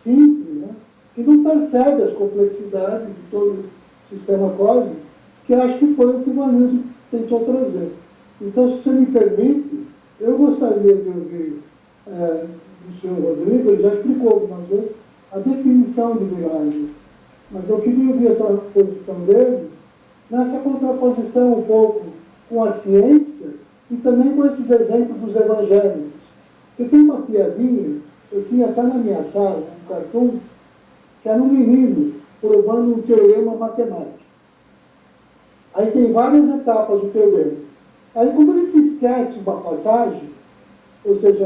simples, né? Que não percebe as complexidades de todo o sistema cósmico, que acho que foi o que o Vanildo tentou trazer. Então, se você me permite, eu gostaria de ouvir do senhor Rodrigo, ele já explicou algumas vezes, a definição de milagre. Mas eu queria ouvir essa posição dele, nessa contraposição um pouco com a ciência e também com esses exemplos dos evangélicos. Eu tenho uma piadinha, eu tinha até na minha sala, um cartoon, que era um menino provando um teorema matemático. Aí tem várias etapas do teorema. Aí, como ele se esquece uma passagem, ou seja,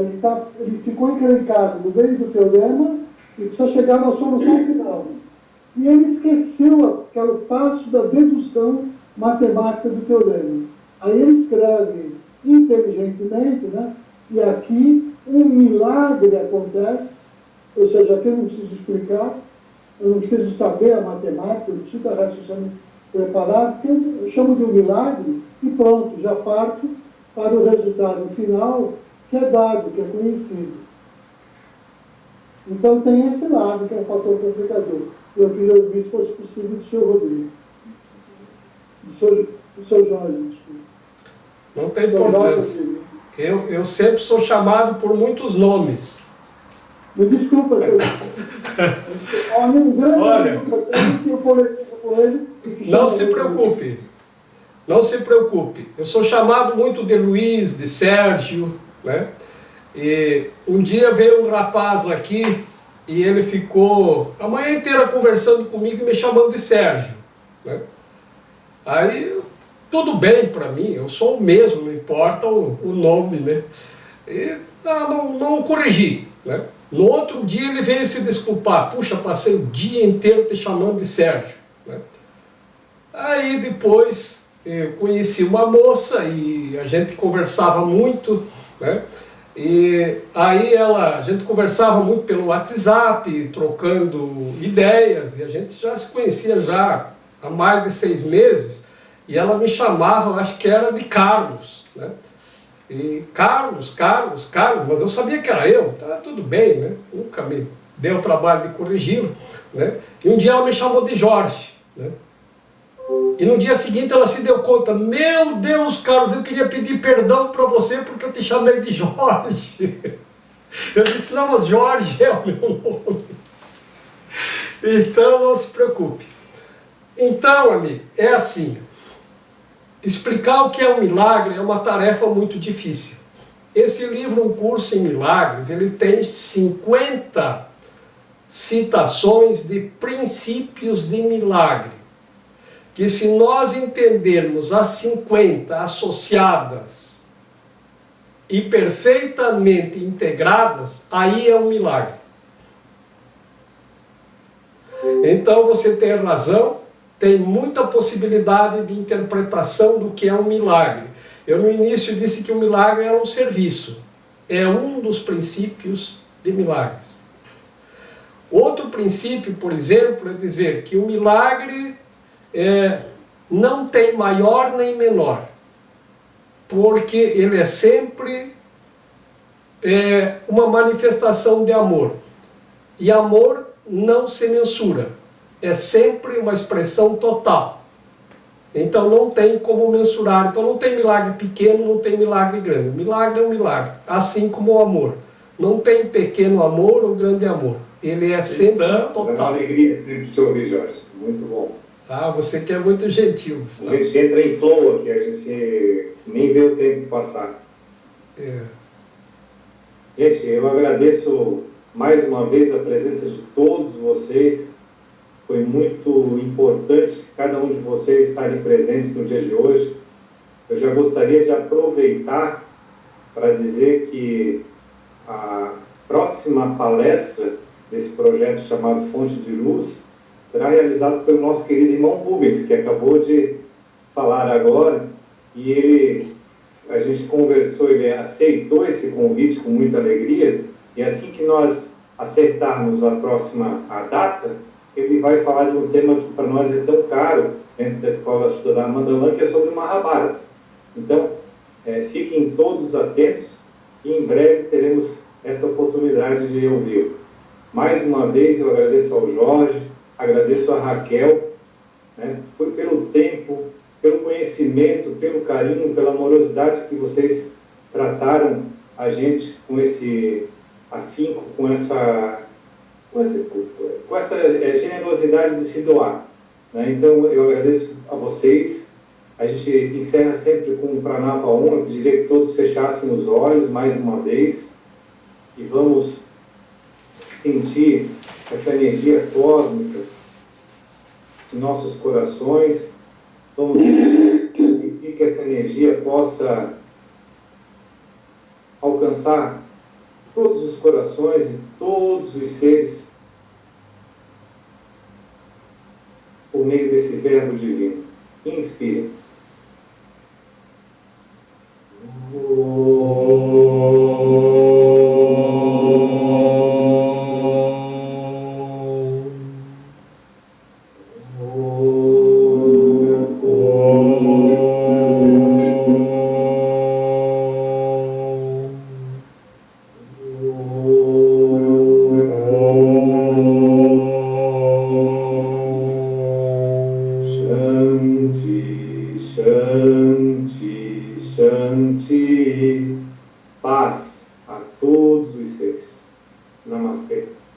ele ficou encrencado no meio do teorema e precisa chegar na solução final. E ele esqueceu aquele passo da dedução matemática do teorema. Aí ele escreve inteligentemente, né? E aqui um milagre acontece, ou seja, aqui eu não preciso explicar, eu não preciso saber a matemática, eu não preciso estar raciocínio preparado, porque eu chamo de um milagre e pronto, já parto para o resultado final, que é dado, que é conhecido. Então tem esse lado, que é um fator complicador. Eu queria ouvir, se fosse possível, do senhor Rodrigo. Do senhor Jorge, desculpa. Não tem importância. Eu sempre sou chamado por muitos nomes. Me desculpa, seu. Um grande Olha, amigo que eu conversei com ele. não se preocupe. Não se preocupe. Eu sou chamado muito de Luiz, de Sérgio, né? E um dia veio um rapaz aqui e ele ficou a manhã inteira conversando comigo e me chamando de Sérgio, né? Aí, tudo bem para mim, eu sou o mesmo, não importa o nome, né? E não corrigi, né? No outro dia ele veio se desculpar. Puxa, passei o dia inteiro te chamando de Sérgio, né? Aí depois eu conheci uma moça e a gente conversava muito, né? E aí a gente conversava muito pelo WhatsApp, trocando ideias, e a gente já se conhecia já há mais de 6 meses, e ela me chamava, acho que era de Carlos, né? E Carlos, mas eu sabia que era eu, tá tudo bem, né? Nunca me deu o trabalho de corrigi-lo, né? E um dia ela me chamou de Jorge, né? E no dia seguinte ela se deu conta, meu Deus, Carlos, eu queria pedir perdão para você porque eu te chamei de Jorge. Eu disse, não, mas Jorge é o meu nome. Então não se preocupe. Então, amigo, é assim, explicar o que é um milagre é uma tarefa muito difícil. Esse livro, Um Curso em Milagres, ele tem 50 citações de princípios de milagre, que se nós entendermos as 50 associadas e perfeitamente integradas, aí é um milagre. Então você tem razão, tem muita possibilidade de interpretação do que é um milagre. Eu no início disse que o milagre é um serviço, é um dos princípios de milagres. Outro princípio, por exemplo, é dizer que o milagre não tem maior nem menor, porque ele é sempre uma manifestação de amor. E amor não se mensura, é sempre uma expressão total. Então não tem como mensurar, então não tem milagre pequeno, não tem milagre grande. Milagre é um milagre, assim como o amor. Não tem pequeno amor ou grande amor, ele é sempre total. É uma alegria sempre te ouvir, Jorge, muito bom. Ah, você que é muito gentil. A gente entra em flow aqui, a gente nem vê o tempo passar. Gente, eu agradeço mais uma vez a presença de todos vocês. Foi muito importante cada um de vocês estarem presentes no dia de hoje. Eu já gostaria de aproveitar para dizer que a próxima palestra desse projeto chamado Fonte de Luz será realizado pelo nosso querido irmão Rubens, que acabou de falar agora, e a gente conversou, ele aceitou esse convite com muita alegria, e assim que nós acertarmos a data, ele vai falar de um tema que para nós é tão caro dentro da Escola Estudar Mandalã, que é sobre o Mahabharata. Então, fiquem todos atentos, e em breve teremos essa oportunidade de ouvir. Mais uma vez eu agradeço ao Jorge, agradeço a Raquel, né, pelo tempo, pelo conhecimento, pelo carinho, pela amorosidade que vocês trataram a gente com esse afinco, com essa generosidade de se doar, né? Então eu agradeço a vocês. A gente encerra sempre com o Pranava Om. Eu pediria que todos fechassem os olhos mais uma vez e vamos sentir essa energia cósmica em nossos corações. Vamos permitir que essa energia possa alcançar todos os corações e todos os seres por meio desse verbo divino. Inspire. Shanti, Namastê.